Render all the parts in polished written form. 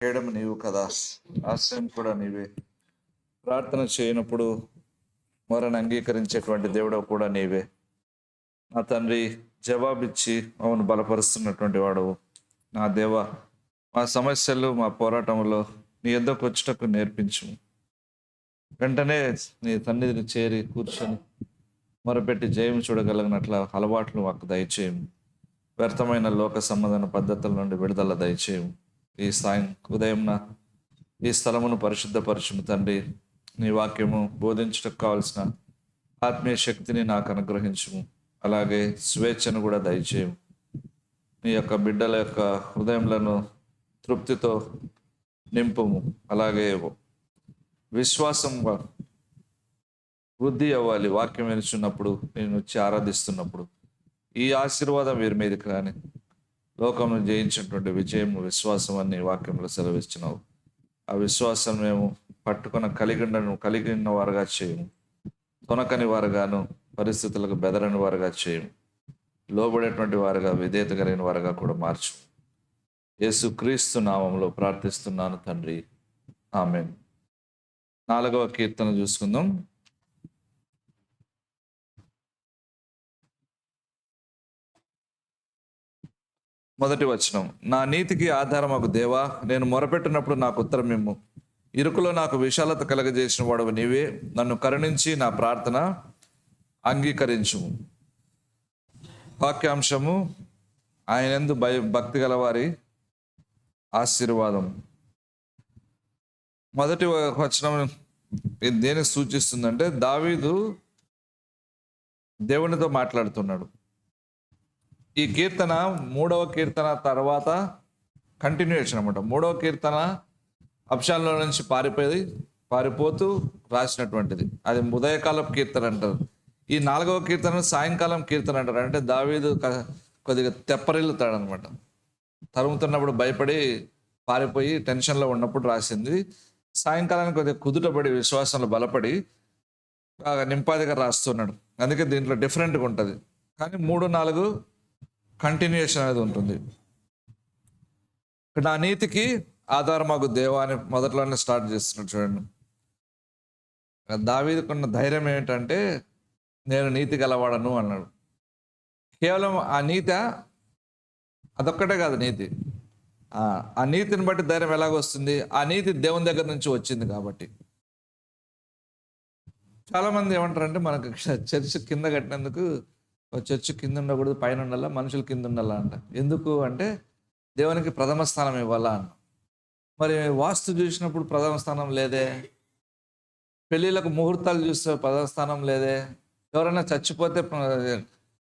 చేయడం నీవు కదా, ఆశ్రయం కూడా నీవే. ప్రార్థన చేయనప్పుడు మొరను అంగీకరించేటువంటి దేవుడు కూడా నీవే. నా తండ్రి, జవాబిచ్చి అవును బలపరుస్తున్నటువంటి వాడవు. నా దేవ, మా సమస్యలు మా పోరాటంలో నీ యొద్దకు వచ్చుటకు నేర్పించు. వెంటనే నీ సన్నిధిని చేరి కూర్చొని మొరపెట్టి జయం చూడగలిగినట్ల అలవాట్లు మాకు దయచేయము. వ్యర్థమైన లోక సంబంధమైన పద్ధతుల నుండి విడుదల దయచేయము. ఈ ఉదయంన ఈ స్థలమును పరిశుద్ధపరచుము తండ్రి. నీ వాక్యము బోధించటకు కావలసిన ఆత్మీయ శక్తిని నాకు అనుగ్రహించుము. అలాగే స్వేచ్ఛను కూడా దయచేయము. నీ యొక్క బిడ్డల యొక్క హృదయములను తృప్తితో నింపుము. అలాగే విశ్వాసం వృద్ధి అవ్వాలి. వాక్యం వినుచున్నప్పుడు, నేను వచ్చి ఆరాధిస్తున్నప్పుడు ఈ ఆశీర్వాదం వీరి మీదకి రాని లోకంను జయించినటువంటి విజయం విశ్వాసం అని వాక్యంలో సెలవిస్తున్నావు. ఆ విశ్వాసం మేము పట్టుకున్న కలిగిన వారుగా చేయము. తొనకని వారుగాను, పరిస్థితులకు బెదరని వారుగా చేయము. లోబడేటువంటి వారుగా, విధేయత కలిగిన వారుగా కూడా మార్చు. యేసు క్రీస్తు నామంలో ప్రార్థిస్తున్నాను తండ్రి, ఆమేన్. 4వ కీర్తన చూసుకుందాం. మొదటి వచనం. నా నీతికి ఆధారమగు దేవా, నేను మొరపెట్టినప్పుడు నాకు ఉత్తరం ఇమ్ము. ఇరుకులో నాకు విశాలత కలగజేసిన వాడవు నీవే. నన్ను కరుణించి నా ప్రార్థన అంగీకరించుము. వాక్యాంశము, ఆయనందు భక్తి గలవారి ఆశీర్వాదం. మొదటి వచనం దేనికి సూచిస్తుందంటే, దావీదు దేవునితో మాట్లాడుతున్నాడు. ఈ కీర్తన 3వ కీర్తన తర్వాత కంటిన్యూషన్ అనమాట. 3వ కీర్తన అంశాల్లో నుంచి పారిపోతూ రాసినటువంటిది. అది ఉదయకాలపు కీర్తన అంటారు. ఈ 4వ కీర్తన సాయంకాలం కీర్తన అంటారు. అంటే దావీదు కొద్దిగా తెప్పరిల్లుతాడు అనమాట. తరుముతున్నప్పుడు భయపడి పారిపోయి టెన్షన్లో ఉన్నప్పుడు రాసింది. సాయంకాలానికి కొద్దిగా కుదుటపడి విశ్వాసంలో బలపడి నింపాదిగా రాస్తున్నాడు. అందుకే దీంట్లో డిఫరెంట్గా ఉంటుంది. కానీ 3-4 కంటిన్యూషన్ అనేది ఉంటుంది. నా నీతికి ఆధారమగు దేవా అని మొదట్లోనే స్టార్ట్ చేస్తున్నాడు. చూడండి, దావీదుకున్న ధైర్యం ఏంటంటే, నేను నీతి గలవాడను అన్నాడు. కేవలం ఆ నీతి అదొక్కటే కాదు నీతి. ఆ నీతిని బట్టి ధైర్యం ఎలాగొస్తుంది? ఆ నీతి దేవుని దగ్గర నుంచి వచ్చింది కాబట్టి. చాలామంది ఏమంటారంటే, మనకు చర్చ్ కింద కట్టినందుకు చర్చ్ కింద ఉండకూడదు, పైన ఉండాలా, మనుషుల కింద ఉండాలా అంట. ఎందుకు అంటే, దేవునికి ప్రథమ స్థానం ఇవ్వాలా అన్న. మరి వాస్తు చూసినప్పుడు ప్రథమ స్థానం లేదే. పెళ్ళిళ్ళకు ముహూర్తాలు చూస్తే ప్రథమ స్థానం లేదే. ఎవరైనా చచ్చిపోతే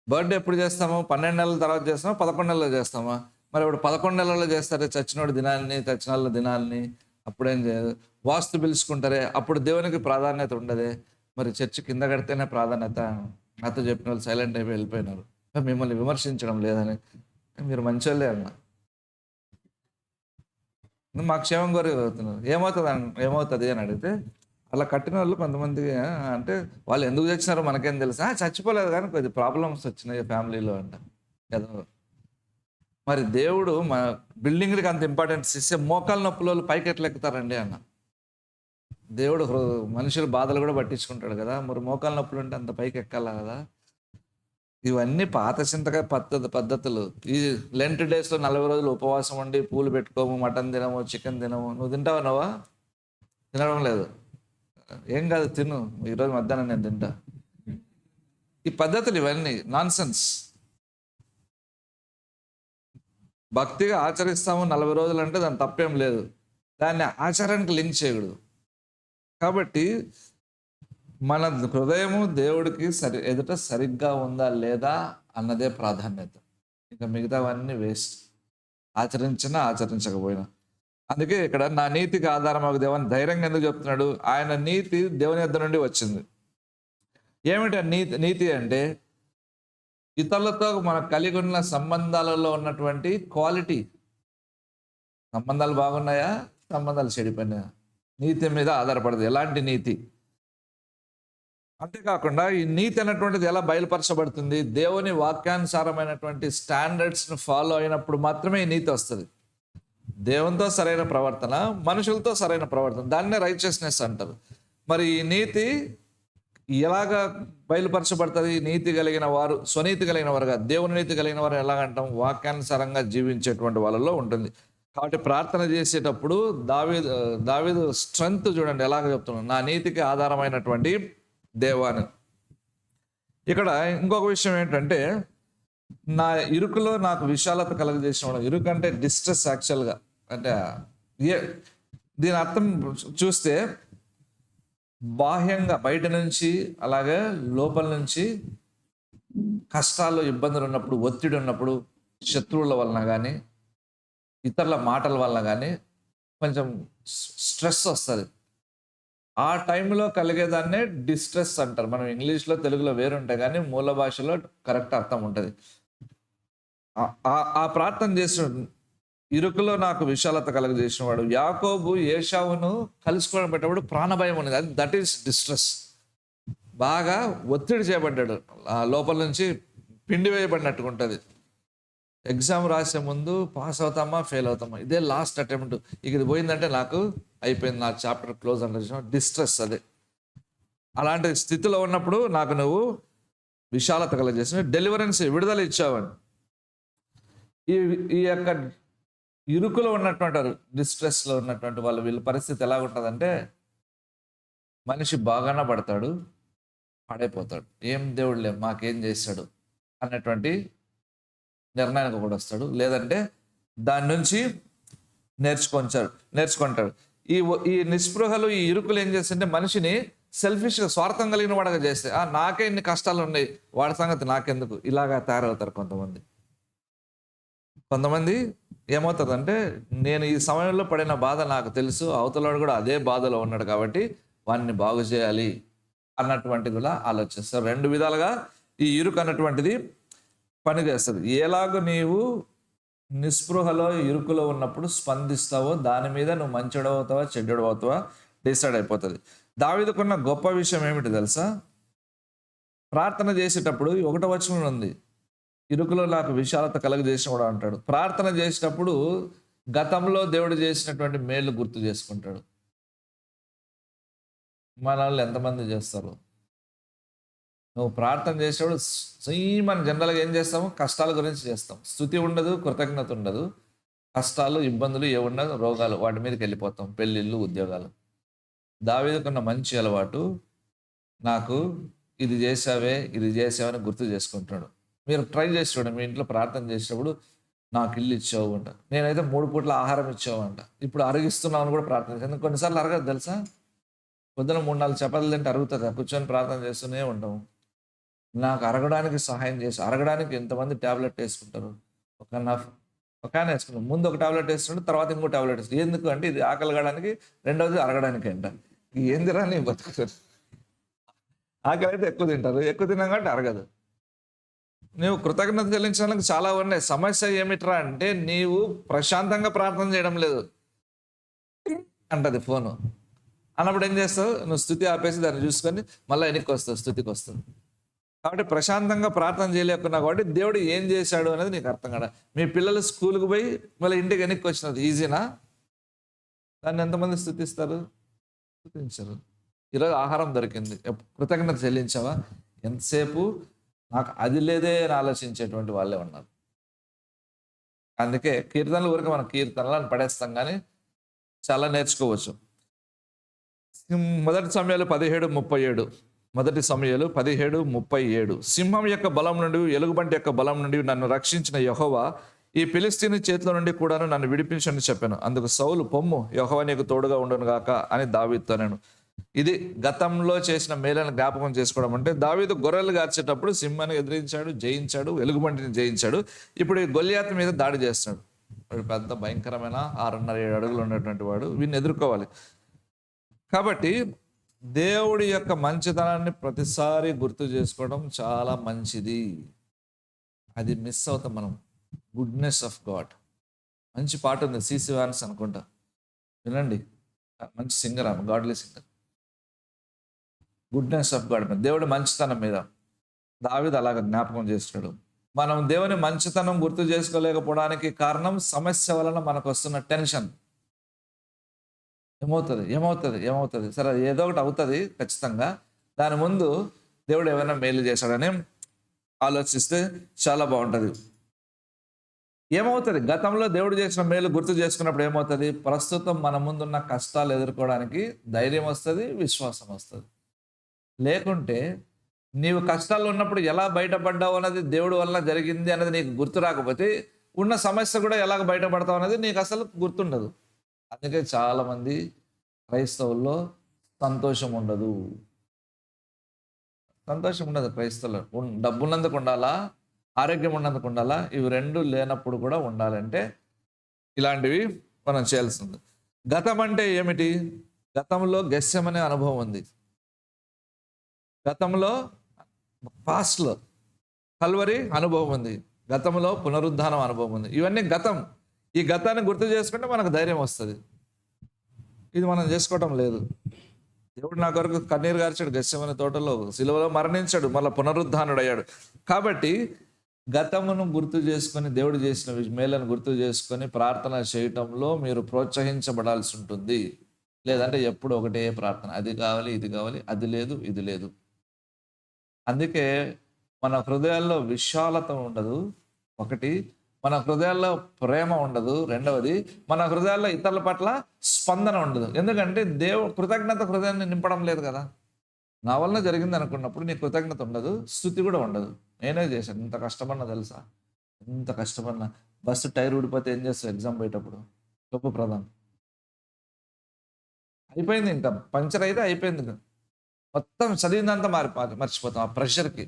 బర్త్డే ఎప్పుడు చేస్తామో? 12 నెలల తర్వాత చేస్తామా, 11 నెలల్లో చేస్తామా? మరి ఇప్పుడు 11 నెలల్లో చేస్తారే చచ్చినోడి దినాన్ని, చచ్చిన వాళ్ళ దినాల్ని. అప్పుడేం చేయదు. వాస్తు పిలుచుకుంటారే, అప్పుడు దేవునికి ప్రాధాన్యత ఉండదే. మరి చర్చి కింద కడితేనే ప్రాధాన్యత. నాతో చెప్పిన వాళ్ళు సైలెంట్ అయిపోయి వెళ్ళిపోయినారు. మిమ్మల్ని విమర్శించడం లేదని. మీరు మంచోళ్ళే అన్న. మా క్షేమం కోరి అవుతున్నారు. ఏమవుతుంది అని అడిగితే, అలా కట్టిన వాళ్ళు కొంతమంది అంటే, వాళ్ళు ఎందుకు చచ్చినారో మనకేం తెలుసా? చచ్చిపోలేదు కానీ కొద్ది ప్రాబ్లమ్స్ వచ్చినాయి ఫ్యామిలీలో అంట ఏదో. మరి దేవుడు మన బిల్డింగ్లకి అంత ఇంపార్టెన్స్ ఇస్తే మోకాలు నొప్పుల పైకి ఎట్లా ఎక్కుతారండి అన్న. దేవుడు మనుషుల బాధలు కూడా పట్టించుకుంటాడు కదా. మరి మోకాలు నొప్పులు ఉంటే అంత పైకి ఎక్కాలా కదా. ఇవన్నీ పాత చింతకాయ పద్ధతులు. ఈ లెంట్ డేస్లో 40 రోజులు ఉపవాసం ఉండి పూలు పెట్టుకోము, మటన్ తినము, చికెన్ తినము. నువ్వు తింటావా? నువ్వా? తినడం లేదు. ఏం కాదు, తిను. ఈరోజు మధ్యాహ్నం నేను తింటా. ఈ పద్ధతులు ఇవన్నీ నాన్ సెన్స్. భక్తిగా ఆచరిస్తాము 40 రోజులు అంటే దాని తప్పేం లేదు. దాన్ని ఆచారానికి లింక్ చేయకూడదు. కాబట్టి మన హృదయము దేవుడికి ఎదుట సరిగ్గా ఉందా లేదా అన్నదే ప్రాధాన్యత. ఇంకా మిగతావన్నీ వేస్ట్. ఆచరించకపోయినా. అందుకే ఇక్కడ నా నీతికి ఆధారం ఒక దేవుని ధైర్యంగా ఎందుకు చెప్తున్నాడు? ఆయన నీతి దేవుని యొద్ద నుండి వచ్చింది. ఏమిటి నీతి అంటే, ఇతరులతో మనకు కలిగి ఉన్న సంబంధాలలో ఉన్నటువంటి క్వాలిటీ. సంబంధాలు బాగున్నాయా, సంబంధాలు చెడిపోయినాయా? నీతి మీద ఆధారపడదు. ఎలాంటి నీతి? అంతేకాకుండా ఈ నీతి అనేటువంటిది ఎలా బయలుపరచబడుతుంది? దేవుని వాక్యానుసారమైనటువంటి స్టాండర్డ్స్ని ఫాలో అయినప్పుడు మాత్రమే ఈ నీతి వస్తుంది. దేవునితో సరైన ప్రవర్తన, మనుషులతో సరైన ప్రవర్తన, దాన్నే రైచియస్నెస్ అంటారు. మరి ఈ నీతి ఎలాగా బయలుపరచబడుతుంది? నీతి కలిగిన వారు, స్వనీతి కలిగిన వారుగా, దేవుని నీతి కలిగిన వారు ఎలాగంటాం? వాక్యానుసారంగా జీవించేటువంటి వాళ్ళలో ఉంటుంది. కాబట్టి ప్రార్థన చేసేటప్పుడు దావీదు స్ట్రెంగ్త్ చూడండి ఎలాగ చెప్తున్నాడు, నా నీతికి ఆధారమైనటువంటి దేవాని. ఇక్కడ ఇంకొక విషయం ఏంటంటే, నా ఇరుకులో నాకు విశాలత కలగజేసిన, ఇరుకు అంటే డిస్ట్రెస్ యాక్చువల్గా, అంటే దీని అర్థం చూస్తే బాహ్యంగా బయట నుంచి అలాగే లోపల నుంచి కష్టాలు, ఇబ్బందులు ఉన్నప్పుడు, ఒత్తిడి ఉన్నప్పుడు, శత్రువుల వలన కానీ ఇతరుల మాటల వల్ల కానీ కొంచెం స్ట్రెస్ వస్తుంది. ఆ టైంలో కలిగేదాన్నే డిస్ట్రెస్ అంటారు. మనం ఇంగ్లీష్లో తెలుగులో వేరుంటాయి కానీ మూల భాషలో కరెక్ట్ అర్థం ఉంటుంది. ఆ ప్రార్థన చేసిన ఇరుకులో నాకు విశాలత కలగజేసిన వాడు. యాకోబు ఏశావును కలుసుకోవడం పెట్టేప్పుడు ప్రాణభయం ఉన్నది, అది దట్ ఈస్ డిస్ట్రెస్. బాగా ఒత్తిడి చేయబడ్డాడు, లోపల నుంచి పిండి వేయబడినట్టుగా ఉంటుంది. ఎగ్జామ్ రాసే ముందు పాస్ అవుతామా ఫెయిల్ అవుతామా, ఇదే లాస్ట్ అటెంప్ట్, ఇక ఇది పోయిందంటే నాకు అయిపోయింది, నా చాప్టర్ క్లోజ్ అంటే డిస్ట్రెస్. అదే అలాంటి స్థితిలో ఉన్నప్పుడు నాకు నువ్వు విశాలత కలగజేసిన, డెలివరెన్స్, విడుదల ఇచ్చావని. ఈ యొక్క ఇరుకులో ఉన్నటువంటి డిస్ట్రెస్లో ఉన్నటువంటి వీళ్ళ పరిస్థితి ఎలా ఉంటుందంటే, మనిషి బాగానే పడతాడు, పాడైపోతాడు, ఏం దేవుడు మాకేం చేశాడు అన్నటువంటి నిర్ణయానికి కూడా వస్తాడు. లేదంటే దాని నుంచి నేర్చుకుంటాడు. ఈ నిస్పృహలు, ఈ ఇరుకులు ఏం చేస్తుంటే మనిషిని సెల్ఫిష్గా, స్వార్థం కలిగిన వాడగా చేస్తే, నాకే ఇన్ని కష్టాలు ఉన్నాయి, వాడి సంగతి నాకెందుకు, ఇలాగా తయారవుతారు కొంతమంది. ఏమవుతుందంటే, నేను ఈ సమయంలో పడిన బాధ నాకు తెలుసు, అవతలవాడు కూడా అదే బాధలో ఉన్నాడు కాబట్టి వాడిని బాగు చేయాలి అన్నటువంటిది కూడా ఆలోచిస్తారు. రెండు విధాలుగా ఈ ఇరుకు అన్నటువంటిది పని చేస్తుంది. ఎలాగో నీవు నిస్పృహలో, ఇరుకులో ఉన్నప్పుడు స్పందిస్తావో దాని మీద నువ్వు మంచిడు అవుతావా చెడ్డడు అవుతావా డిసైడ్ అయిపోతుంది. దావీదుకున్న గొప్ప విషయం ఏమిటి తెలుసా? ప్రార్థన చేసేటప్పుడు 1వ వచనం ఉంది, ఇరుకులో నాకు విశాలత కలగజేసిన కూడా అంటాడు. ప్రార్థన చేసేటప్పుడు గతంలో దేవుడు చేసినటువంటి మేలు గుర్తు చేసుకుంటాడు. మన వాళ్ళు ఎంతమంది చేస్తారు? నువ్వు ప్రార్థన చేసేవాడు మనం జనరల్గా ఏం చేస్తాము? కష్టాల గురించి చేస్తాం. స్తుతి ఉండదు, కృతజ్ఞత ఉండదు, కష్టాలు, ఇబ్బందులు ఏముండదు, రోగాలు, వాటి మీదకి వెళ్ళిపోతాం, పెళ్ళిళ్ళు, ఉద్యోగాలు. దావీదుకున్న మంచి అలవాటు, నాకు ఇది చేసావని గుర్తు చేసుకుంటున్నాడు. మీరు ట్రై చేసి చూడండి, మీ ఇంట్లో ప్రార్థన చేసేటప్పుడు నాకు ఇల్లు ఇచ్చావు అంట, నేనైతే 3 పూట్ల ఆహారం ఇచ్చావు అంట, ఇప్పుడు అరిగిస్తున్నావు అని కూడా ప్రార్థన చేస్తాను. కొన్నిసార్లు అరగదు తెలుసా? పొద్దున 3-4 చపాతీలు తింటే అరుగుతుంది, కూర్చొని ప్రార్థన చేస్తూనే ఉంటాము. నాకు అరగడానికి సహాయం చేసి, అరగడానికి ఎంతమంది ట్యాబ్లెట్ వేసుకుంటారు? ఒక ఆయన వేసుకుంటారు, ముందు ఒక ట్యాబ్లెట్ వేసుకుంటారు, తర్వాత ఇంకో ట్యాబ్లెట్ వేసుకుంటారు. ఎందుకు అంటే ఇది ఆకలి కావడానికి, రెండవది అరగడానికి అంట. ఏందిరా నీ బతుకుతారు? ఆకలి అయితే ఎక్కువ తింటారు, ఎక్కువ తిన్నాం కాబట్టి అరగదు. నువ్వు కృతజ్ఞత చెల్లించడానికి చాలా ఉన్నాయి. సమస్య ఏమిట్రా అంటే, నీవు ప్రశాంతంగా ప్రార్థన చేయడం లేదు అంటది ఫోను. అన్నప్పుడు ఏం చేస్తావు? నువ్వు స్తుతి ఆపేసి దాన్ని చూసుకొని మళ్ళీ వెనక్కి వస్తావు, స్తుతికి వస్తుంది. కాబట్టి ప్రశాంతంగా ప్రార్థన చేయలేకున్నా కాబట్టి దేవుడు ఏం చేశాడు అనేది నీకు అర్థం కాదు. మీ పిల్లలు స్కూల్కి పోయి మళ్ళీ ఇంటికి వెనక్కి వచ్చినది ఈజీనా? దాన్ని ఎంతమంది స్తుతిస్తారు? స్తుతించరు. ఈరోజు ఆహారం దొరికింది, కృతజ్ఞత చెల్లించావా? ఎంతసేపు నాకు అది లేదే అని ఆలోచించేటువంటి వాళ్ళే ఉన్నారు. అందుకే కీర్తనలు ఊరికి మనం కీర్తనలను పడేస్తాం, కానీ చాలా నేర్చుకోవచ్చు. మొదటి సమయాలు 17:37, మొదటి సమయాలు 17:37. సింహం యొక్క బలం నుండి, ఎలుగుబంటి యొక్క బలం నుండి నన్ను రక్షించిన యెహోవా ఈ ఫిలిస్తీని చేతిలో నుండి కూడాను నన్ను విడిపించని చెప్పాను. అందుకు సౌలు, పొమ్ము, యెహోవా నీకు తోడుగా ఉండును గాక అని దావీదుతో నేను. ఇది గతంలో చేసిన మేలను జ్ఞాపకం చేసుకోవడం అంటే, దావీదు గొర్రెలు గార్చేటప్పుడు సింహాన్ని ఎదిరించాడు, జయించాడు, ఎలుగుబంటిని జయించాడు. ఇప్పుడు గొల్యాతు మీద దాడి చేస్తున్నాడు. వాడు పెద్ద భయంకరమైన 6.5-7 అడుగులు ఉన్నటువంటి వాడు, వీడిని ఎదుర్కోవాలి. కాబట్టి దేవుడి యొక్క మంచితనాన్ని ప్రతిసారి గుర్తు చేసుకోవడం చాలా మంచిది. అది మిస్ అవుతాం మనం. గుడ్నెస్ ఆఫ్ గాడ్, మంచి పాట ఉంది, సిసి వాన్స్ అనుకుంటా, వినండి. మంచి సింగర్, ఆమె godly singer. Goodness of God, దేవుడి మంచితనం మీద దావీదు అలాగ జ్ఞాపకం చేస్తున్నాడు. మనం దేవుని మంచితనం గుర్తు చేసుకోలేకపోవడానికి కారణం సమస్య వలన మనకు వస్తున్న టెన్షన్. ఏమవుతుంది ఏమవుతుంది ఏమవుతుంది, సరే ఏదో ఒకటి అవుతుంది ఖచ్చితంగా. దాని ముందు దేవుడు ఏమైనా మేలు చేశాడని ఆలోచిస్తే చాలా బాగుంటుంది. ఏమవుతుంది, గతంలో దేవుడు చేసిన మేలు గుర్తు చేసుకున్నప్పుడు ఏమవుతుంది, ప్రస్తుతం మన ముందున్న కష్టాలు ఎదుర్కోవడానికి ధైర్యం వస్తుంది, విశ్వాసం వస్తుంది. లేకుంటే నీవు కష్టాల్లో ఉన్నప్పుడు ఎలా బయటపడ్డావు అన్నది దేవుడి వల్ల జరిగింది అనేది నీకు గుర్తు రాకపోతే ఉన్న సమస్య కూడా ఎలాగ బయటపడతావు అనేది నీకు అసలు గుర్తుండదు. అందుకే చాలామంది క్రైస్తవుల్లో సంతోషం ఉండదు. సంతోషం ఉండదు క్రైస్తవులు. డబ్బు ఉన్నందుకు ఉండాలా, ఆరోగ్యం ఉన్నందుకు ఉండాలా, ఇవి రెండు లేనప్పుడు కూడా ఉండాలంటే ఇలాంటివి మనం చేయాల్సింది. గతం అంటే ఏమిటి? గతంలో గెస్సెమనే అనుభవం ఉంది, గతంలో పాస్ట్లో కల్వరి అనుభవం ఉంది, గతంలో పునరుద్ధానం అనుభవం ఉంది. ఇవన్నీ గతం. ఈ గతాన్ని గుర్తు చేసుకుంటే మనకు ధైర్యం వస్తుంది. ఇది మనం చేసుకోవటం లేదు. దేవుడు నా కొరకు కన్నీరు గార్చాడు గెస్సెమనే తోటలో, సిలువలో మరణించాడు, మళ్ళీ పునరుద్ధానుడు అయ్యాడు. కాబట్టి గతమును గుర్తు చేసుకొని దేవుడు చేసిన మేలను గుర్తు చేసుకొని ప్రార్థన చేయటంలో మీరు ప్రోత్సహించబడాల్సి ఉంటుంది. లేదంటే ఎప్పుడు ఒకటే ప్రార్థన, అది కావాలి ఇది కావాలి, అది లేదు ఇది లేదు. అందుకే మన హృదయాల్లో విశాలత ఉండదు ఒకటి, మన హృదయాల్లో ప్రేమ ఉండదు రెండవది, మన హృదయాల్లో ఇతరుల పట్ల స్పందన ఉండదు. ఎందుకంటే కృతజ్ఞత హృదయాన్ని నింపడం లేదు కదా. నా వల్ల జరిగింది అనుకున్నప్పుడు నీ కృతజ్ఞత ఉండదు, స్తుతి కూడా ఉండదు. నేనే చేశాను, ఇంత కష్టపడినా తెలుసా, ఇంత కష్టపడినా. బస్సు టైర్ ఊడిపోతే ఏం చేస్తావు ఎగ్జామ్ పోయేటప్పుడు? గొప్ప ప్రధానం అయిపోయింది, ఇంకా పంచర్ అయితే అయిపోయింది, మొత్తం చదివిందంతా మర్చిపోతాం ఆ ప్రెషర్కి.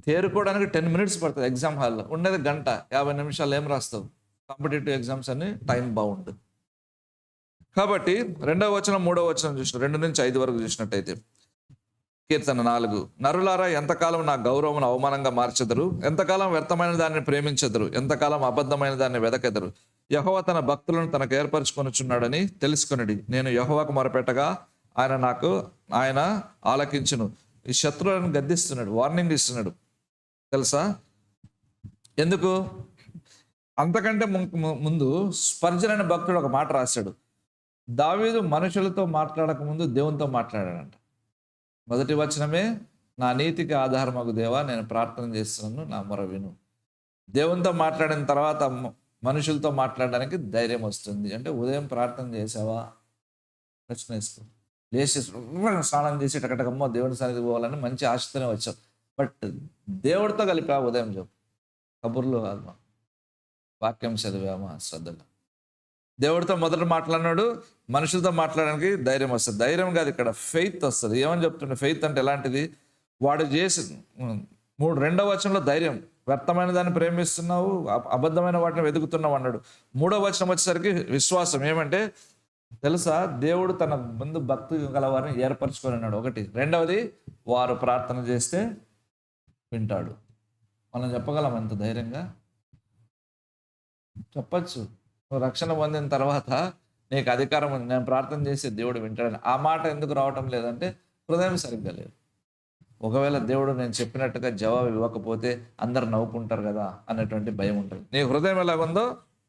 తేరుకోవడానికి 10 minutes పడుతుంది. ఎగ్జామ్ హాల్లో ఉండేది గంట 50 నిమిషాలు. ఏం రాస్తావు? కాంపిటేటివ్ ఎగ్జామ్స్ అన్ని టైం బౌండ్. కాబట్టి 2వ వచనం 3వ వచనం చూసిన 2 నుంచి 5 వరకు చూసినట్టయితే, కీర్తన 4, నరులారా ఎంతకాలం నా గౌరవం అవమానంగా మార్చెదరు, ఎంతకాలం వ్యర్థమైన దాన్ని ప్రేమించెదరు, ఎంతకాలం అబద్ధమైన దాన్ని వెదకెదరు. యెహోవా తన భక్తులను తనకు ఏర్పరచుకొనుచున్నాడని తెలుసుకొనిడి. నేను యెహోవాకు మొరపెట్టగా ఆయన ఆలకించును. ఈ శత్రువులను గద్దిస్తున్నాడు, వార్నింగ్ ఇస్తున్నాడు తెలుసా. ఎందుకు? అంతకంటే ముందు స్పర్జన్ అనే భక్తుడు ఒక మాట రాశాడు. దావీదు మనుషులతో మాట్లాడక ముందు దేవునితో మాట్లాడాడంట. మొదటి వచనమే, నా నీతికి ఆధారమగు దేవా నేను ప్రార్థన చేస్తున్నాను, నా మొర విను. దేవునితో మాట్లాడిన తర్వాత మనుషులతో మాట్లాడడానికి ధైర్యం వస్తుంది. అంటే ఉదయం ప్రార్థన చేసావా? ప్రశ్న వేసుకో. లేచి స్నానం చేసి టకటకమ్మో దేవుని సన్నిధికి పోవాలని మంచి ఆశతోనే వచ్చావు. బట్ దేవుడితో కలిపా ఉదయం చెప్పు, కబుర్లు కాదు, వాక్యం చదివామా శ్రద్ధగా. దేవుడితో మొదట మాట్లాడినాడు, మనుషులతో మాట్లాడడానికి ధైర్యం వస్తుంది. ధైర్యం కాదు, ఇక్కడ ఫెయిత్ వస్తుంది. ఏమని చెప్తుండే? ఫెయిత్ అంటే ఎలాంటిది? వాడు చేసి 2వ వచనంలో ధైర్యం, వ్యర్థమైన దాన్ని ప్రేమిస్తున్నావు, అబద్ధమైన వాటిని వెతుకుతున్నావు అన్నాడు. 3వ వచనం వచ్చేసరికి విశ్వాసం. ఏమంటే తెలుసా, దేవుడు తన ముందు భక్తి గలవారిని ఏర్పరచుకొని ఉన్నాడు ఒకటి. రెండవది, వారు ప్రార్థన చేస్తే వింటాడు. మనం చెప్పగలం ఎంత ధైర్యంగా? చెప్పచ్చు. నువ్వు రక్షణ పొందిన తర్వాత నీకు అధికారం ఉంది, నేను ప్రార్థన చేస్తే దేవుడు వింటాడని. ఆ మాట ఎందుకు రావటం లేదంటే హృదయం సరిగ్గా లేదు. ఒకవేళ దేవుడు నేను చెప్పినట్టుగా జవాబు ఇవ్వకపోతే అందరు నవ్వుకుంటారు కదా అనేటువంటి భయం ఉంటుంది. నీ హృదయం ఎలాగుందో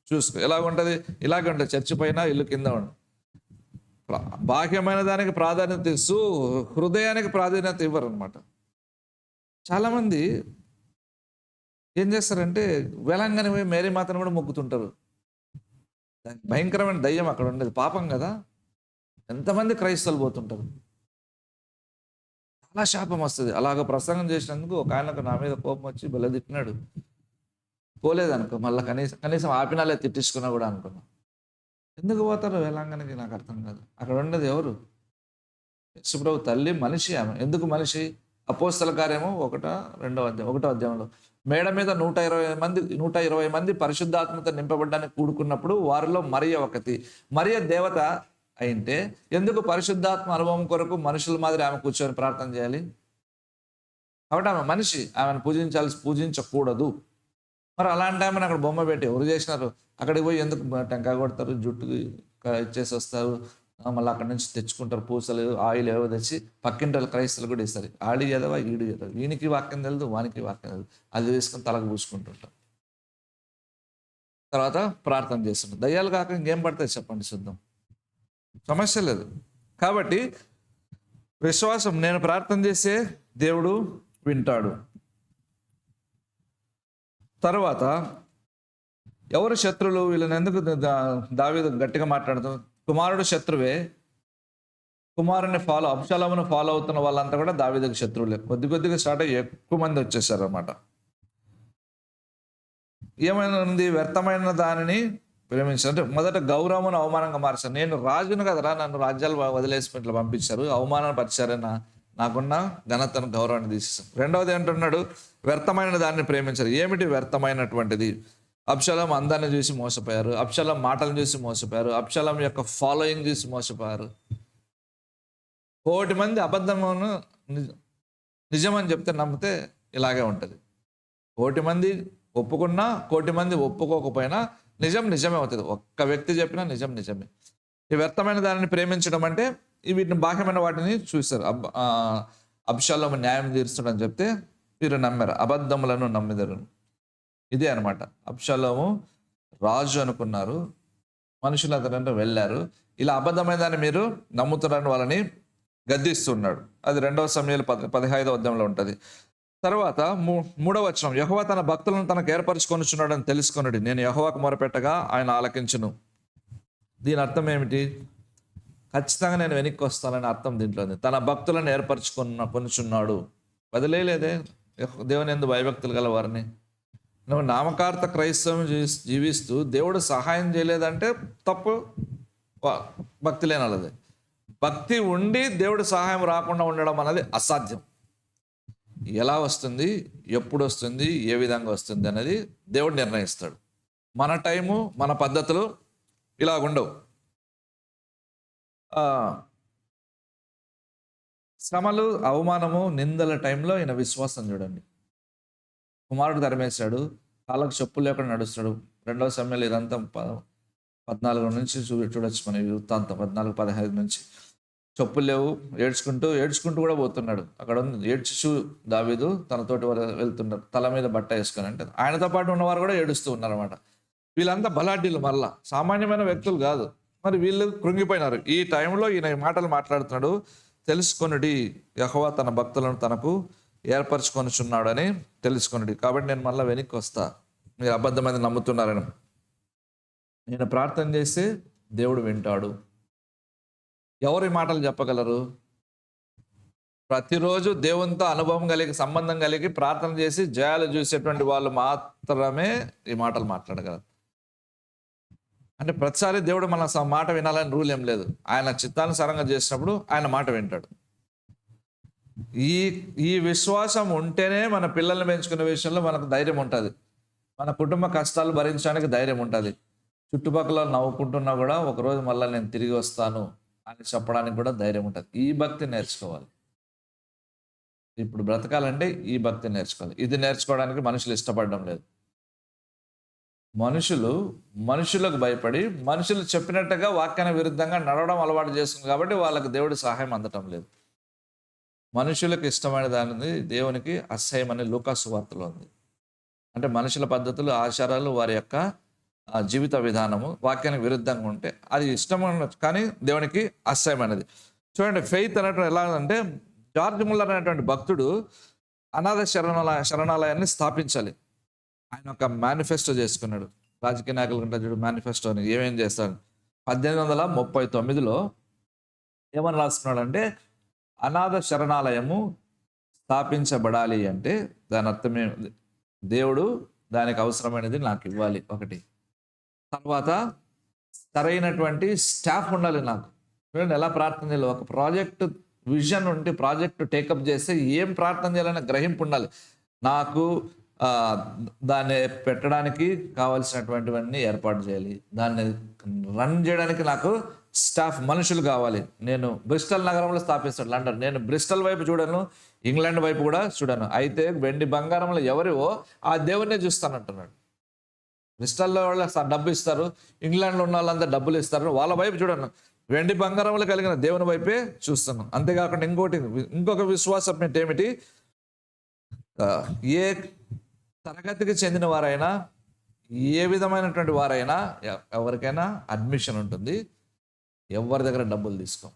చూసుకో. ఎలాగుంటుంది? ఇలాగే ఉంటుంది. చర్చి పైన ఇల్లు కింద ఉంటుంది. బాహ్యమైన దానికి ప్రాధాన్యత ఇస్తూ హృదయానికి ప్రాధాన్యత ఇవ్వరు అనమాట. చాలామంది ఏం చేస్తారంటే వేలంగానే పోయి మేరీ మాతను కూడా మొక్కుతుంటారు. భయంకరమైన దయ్యం అక్కడ ఉండేది, పాపం కదా. ఎంతమంది క్రైస్తవులు పోతుంటారు, చాలా శాపం వస్తుంది. అలాగ ప్రసంగం చేసినందుకు ఒక ఆయనకు నా మీద కోపం వచ్చి బల తిట్టినాడు. పోలేదనుకో, మళ్ళీ కనీసం ఆపినాలే, తిట్టించుకున్నా కూడా అనుకున్నా. ఎందుకు పోతారు వేలాంగనికి నాకు అర్థం కాదు. అక్కడ ఉండేది ఎవరు? యేసుప్రభు తల్లి, మనిషి ఆమె. ఎందుకు మనిషి? అపోస్తల కార్యము 1వ అధ్యాయంలో మేడ మీద 120 మంది పరిశుద్ధాత్మతో నింపబడ్డానికి కూడుకున్నప్పుడు వారిలో మరియ ఒకటి. మరియ దేవత అయితే ఎందుకు పరిశుద్ధాత్మ అనుభవం కొరకు మనుషుల మాదిరి ఆమె కూర్చొని ప్రార్థన చేయాలి? కాబట్టి ఆమె మనిషి, ఆమెను పూజించకూడదు. మరి అలాంటి ఆమెను అక్కడ బొమ్మ పెట్టి ఎవరు చేసినారు? అక్కడికి పోయి ఎందుకు టెంకాయ కొడతారు, జుట్టు ఇచ్చేసి వస్తారు, మళ్ళీ అక్కడి నుంచి తెచ్చుకుంటారు పూసలు ఆయిల్ ఏవో తెచ్చి పక్కింటి వాళ్ళు క్రైస్తవులు కూడా ఇస్తారు. ఆడి ఎదవా ఈడు ఎదవా, వీనికి వాక్యం తెలియదు వానికి వాక్యం తెలియదు, అది వేసుకొని తలకు పూసుకుంటుంటాం. తర్వాత ప్రార్థన చేస్తుంటాం. దయ్యాలు కాక ఇంకేం పడతాయి చెప్పండి, శుద్ధం, సమస్య లేదు. కాబట్టి విశ్వాసం, నేను ప్రార్థన చేస్తే దేవుడు వింటాడు. తర్వాత ఎవరు శత్రువులు, వీళ్ళని ఎందుకు దావీదు గట్టిగా మాట్లాడుతాం, కుమారుడు శత్రువే, కుమారుని అబ్షాలోమును ఫాలో అవుతున్న వాళ్ళంతా కూడా దావీదుకు శత్రువులే. కొద్దిగా స్టార్ట్ అయ్యి ఎక్కువ మంది వచ్చేసారు అన్నమాట. ఏమైనా ఉంది, వ్యర్థమైన దానిని ప్రేమించారు. అంటే మొదట గౌరవమును అవమానంగా మార్చారు. నేను రాజును కదరా, నన్ను రాజ్యాలు వదిలేసి ఇట్లా పంపించారు, అవమానం పరిచారని నాకున్న ఘనతను గౌరవాన్ని తీసేసాం. రెండవది ఏంటున్నాడు, వ్యర్థమైన దాన్ని ప్రేమించారు. ఏమిటి వ్యర్థమైనటువంటిది? అబ్షాలోము అందాన్ని చూసి మోసపోయారు, అబ్షాలోము మాటలను చూసి మోసపోయారు, అబ్షాలోము యొక్క ఫాలోయింగ్ చూసి మోసపోయారు. 1,000,000 మంది అబద్ధమును నిజమని చెప్తే నమ్మితే ఇలాగే ఉంటుంది. 1,000,000 మంది ఒప్పుకున్నా 1,000,000 మంది ఒప్పుకోకపోయినా నిజమే అవుతుంది. ఒక్క వ్యక్తి చెప్పినా నిజమే. ఈ వ్యర్థమైన దానిని ప్రేమించడం అంటే వీటిని బాహ్యమైన వాటిని చూశారు. అబ్షాలోము న్యాయం తీరుస్తాడని చెప్తే వీరు నమ్మారు, అబద్ధములను నమ్మిదరు. ఇదే అనమాట. అబ్షాలోము రాజు అనుకున్నారు, మనుషులు అతనంటే వెళ్ళారు. ఇలా అబద్ధమైన దాన్ని మీరు నమ్ముతున్నారని వాళ్ళని గద్దిస్తున్నాడు. అది 2 సమూయేలు 15వ అధ్యాయంలో ఉంటుంది. తర్వాత 3వ వచనం, యెహోవా తన భక్తులను తనకు ఏర్పరచుకొనుచున్నాడని తెలుసుకొనుడి, నేను యెహోవాకు మొరపెట్టగా ఆయన ఆలకించును. దీని అర్థం ఏమిటి? ఖచ్చితంగా నేను వెనక్కి వస్తానని అర్థం దీంట్లో ఉంది. తన భక్తులను కొనుచున్నాడు, వదిలేదే దేవుని యందు భయభక్తులు గల వారిని. నువ్వు నామకార్థ క్రైస్తవం జీవిస్తూ దేవుడు సహాయం చేయలేదంటే తప్పు, భక్తి లేని వాళ్ళది. భక్తి ఉండి దేవుడు సహాయం రాకుండా ఉండడం అనేది అసాధ్యం. ఎలా వస్తుంది, ఎప్పుడు వస్తుంది, ఏ విధంగా వస్తుంది అనేది దేవుడు నిర్ణయిస్తాడు. మన టైము, మన పద్ధతులు ఇలాగుండవు. శ్రమలు, అవమానము, నిందల టైంలో ఈయన విశ్వాసం చూడండి. కుమారుడు ధర్మేశాడు, కాళ్ళకు చెప్పులు లేకుండా నడుస్తాడు. 2వ సమయంలో ఇదంతా 14 నుంచి చూడొచ్చు మన వృత్తాంతం. 14-15 నుంచి చెప్పులు లేవు, ఏడ్చుకుంటూ కూడా పోతున్నాడు. అక్కడ ఉంది, ఏడ్చు దావీదు తనతోటి వెళ్తున్నారు, తల మీద బట్ట వేసుకొని. అంటే ఆయనతో పాటు ఉన్నవారు కూడా ఏడుస్తూ ఉన్నారు అనమాట. వీళ్ళంతా బలాఢ్యులు, మళ్ళా సామాన్యమైన వ్యక్తులు కాదు. మరి వీళ్ళు కృంగిపోయినారు. ఈ టైంలో ఈయన మాటలు మాట్లాడుతున్నాడు, తెలుసుకొనుడి యెహోవా తన భక్తులను తనకు ఏర్పరచుకొనుచున్నాడు అని తెలుసుకొనుడి. కాబట్టి నేను మళ్ళీ వెనక్కి వస్తా, మీరు అబద్ధమైన నమ్ముతున్నారని. నేను ప్రార్థన చేస్తే దేవుడు వింటాడు. ఎవరు ఈ మాటలు చెప్పగలరు? ప్రతిరోజు దేవునితో అనుభవం కలిగి, సంబంధం కలిగి, ప్రార్థన చేసి జయాలు చూసేటువంటి వాళ్ళు మాత్రమే ఈ మాటలు మాట్లాడగలరు. అంటే ప్రతిసారి దేవుడు మన మాట వినాలని రూల్ ఏం లేదు. ఆయన చిత్తానుసారంగా చేసినప్పుడు ఆయన మాట వింటాడు. ఈ విశ్వాసం ఉంటేనే మన పిల్లల్ని పెంచుకునే విషయంలో మనకు ధైర్యం ఉంటుంది, మన కుటుంబ కష్టాలు భరించడానికి ధైర్యం ఉంటుంది. చుట్టుపక్కల నవ్వుకుంటున్నా కూడా ఒకరోజు మళ్ళీ నేను తిరిగి వస్తాను అని చెప్పడానికి కూడా ధైర్యం ఉంటుంది. ఈ భక్తి నేర్చుకోవాలి. ఇప్పుడు బ్రతకాలంటే ఈ భక్తి నేర్చుకోవాలి. ఇది నేర్చుకోవడానికి మనుషులు ఇష్టపడడం లేదు. మనుషులకు భయపడి, మనుషులు చెప్పినట్టుగా వాక్యానికి విరుద్ధంగా నడవడం అలవాటు చేస్తుంది. కాబట్టి వాళ్ళకి దేవుడి సహాయం అందటం లేదు. మనుషులకు ఇష్టమైన దానిది దేవునికి అసహ్యమని లూకా సువార్తలో ఉంది. అంటే మనుషుల పద్ధతులు, ఆచారాలు, వారి యొక్క జీవిత విధానము వాక్యానికి విరుద్ధంగా ఉంటే అది ఇష్టం, కానీ దేవునికి అసహ్యమైనది. చూడండి, ఫెయిత్ అనేటువంటి ఎలా అంటే, జార్జ్ ముల్లర్ అనేటువంటి భక్తుడు అనాథ శరణాలయాన్ని స్థాపించాలి. ఆయన ఒక మేనిఫెస్టో చేసుకున్నాడు. రాజకీయ నాయకులు ఉంటారు చూడు, మేనిఫెస్టోని ఏమేం చేస్తాడు. 1839లో ఏమని రాసుకున్నాడంటే, అనాథ శరణాలయము స్థాపించబడాలి అంటే దాని అర్థమే, దేవుడు దానికి అవసరమైనది నాకు ఇవ్వాలి ఒకటి, తర్వాత సరైనటువంటి స్టాఫ్ ఉండాలి నాకు. చూడండి ఎలా ప్రార్థన చేయాలి. ఒక ప్రాజెక్ట్ విజన్ ఉంటే, ప్రాజెక్టు టేకప్ చేస్తే ఏం ప్రార్థన చేయాలనే గ్రహింపు ఉండాలి. నాకు దాన్ని పెట్టడానికి కావాల్సినటువంటివన్నీ ఏర్పాటు చేయాలి. దాన్ని రన్ చేయడానికి నాకు స్టాఫ్, మనుషులు కావాలి. నేను బ్రిస్టల్ నగరంలో స్థాపిస్తాడు లండన్. నేను బ్రిస్టల్ వైపు చూడను, ఇంగ్లాండ్ వైపు కూడా చూడను. అయితే వెండి బంగారంలో ఎవరివో ఆ దేవుణ్ణే చూస్తానంటున్నాడు. బ్రిస్టల్లో వాళ్ళు డబ్బు ఇస్తారు, ఇంగ్లాండ్లో ఉన్న వాళ్ళంతా డబ్బులు ఇస్తారు, వాళ్ళ వైపు చూడను. వెండి బంగారములు కలిగిన దేవుని వైపే చూస్తున్నాం. అంతేకాకుండా ఇంకొక విశ్వాసం ఏమిటి? ఏ తరగతికి చెందిన వారైనా, ఏ విధమైనటువంటి వారైనా, ఎవరికైనా అడ్మిషన్ ఉంటుంది. ఎవరి దగ్గర డబ్బులు తీసుకోం.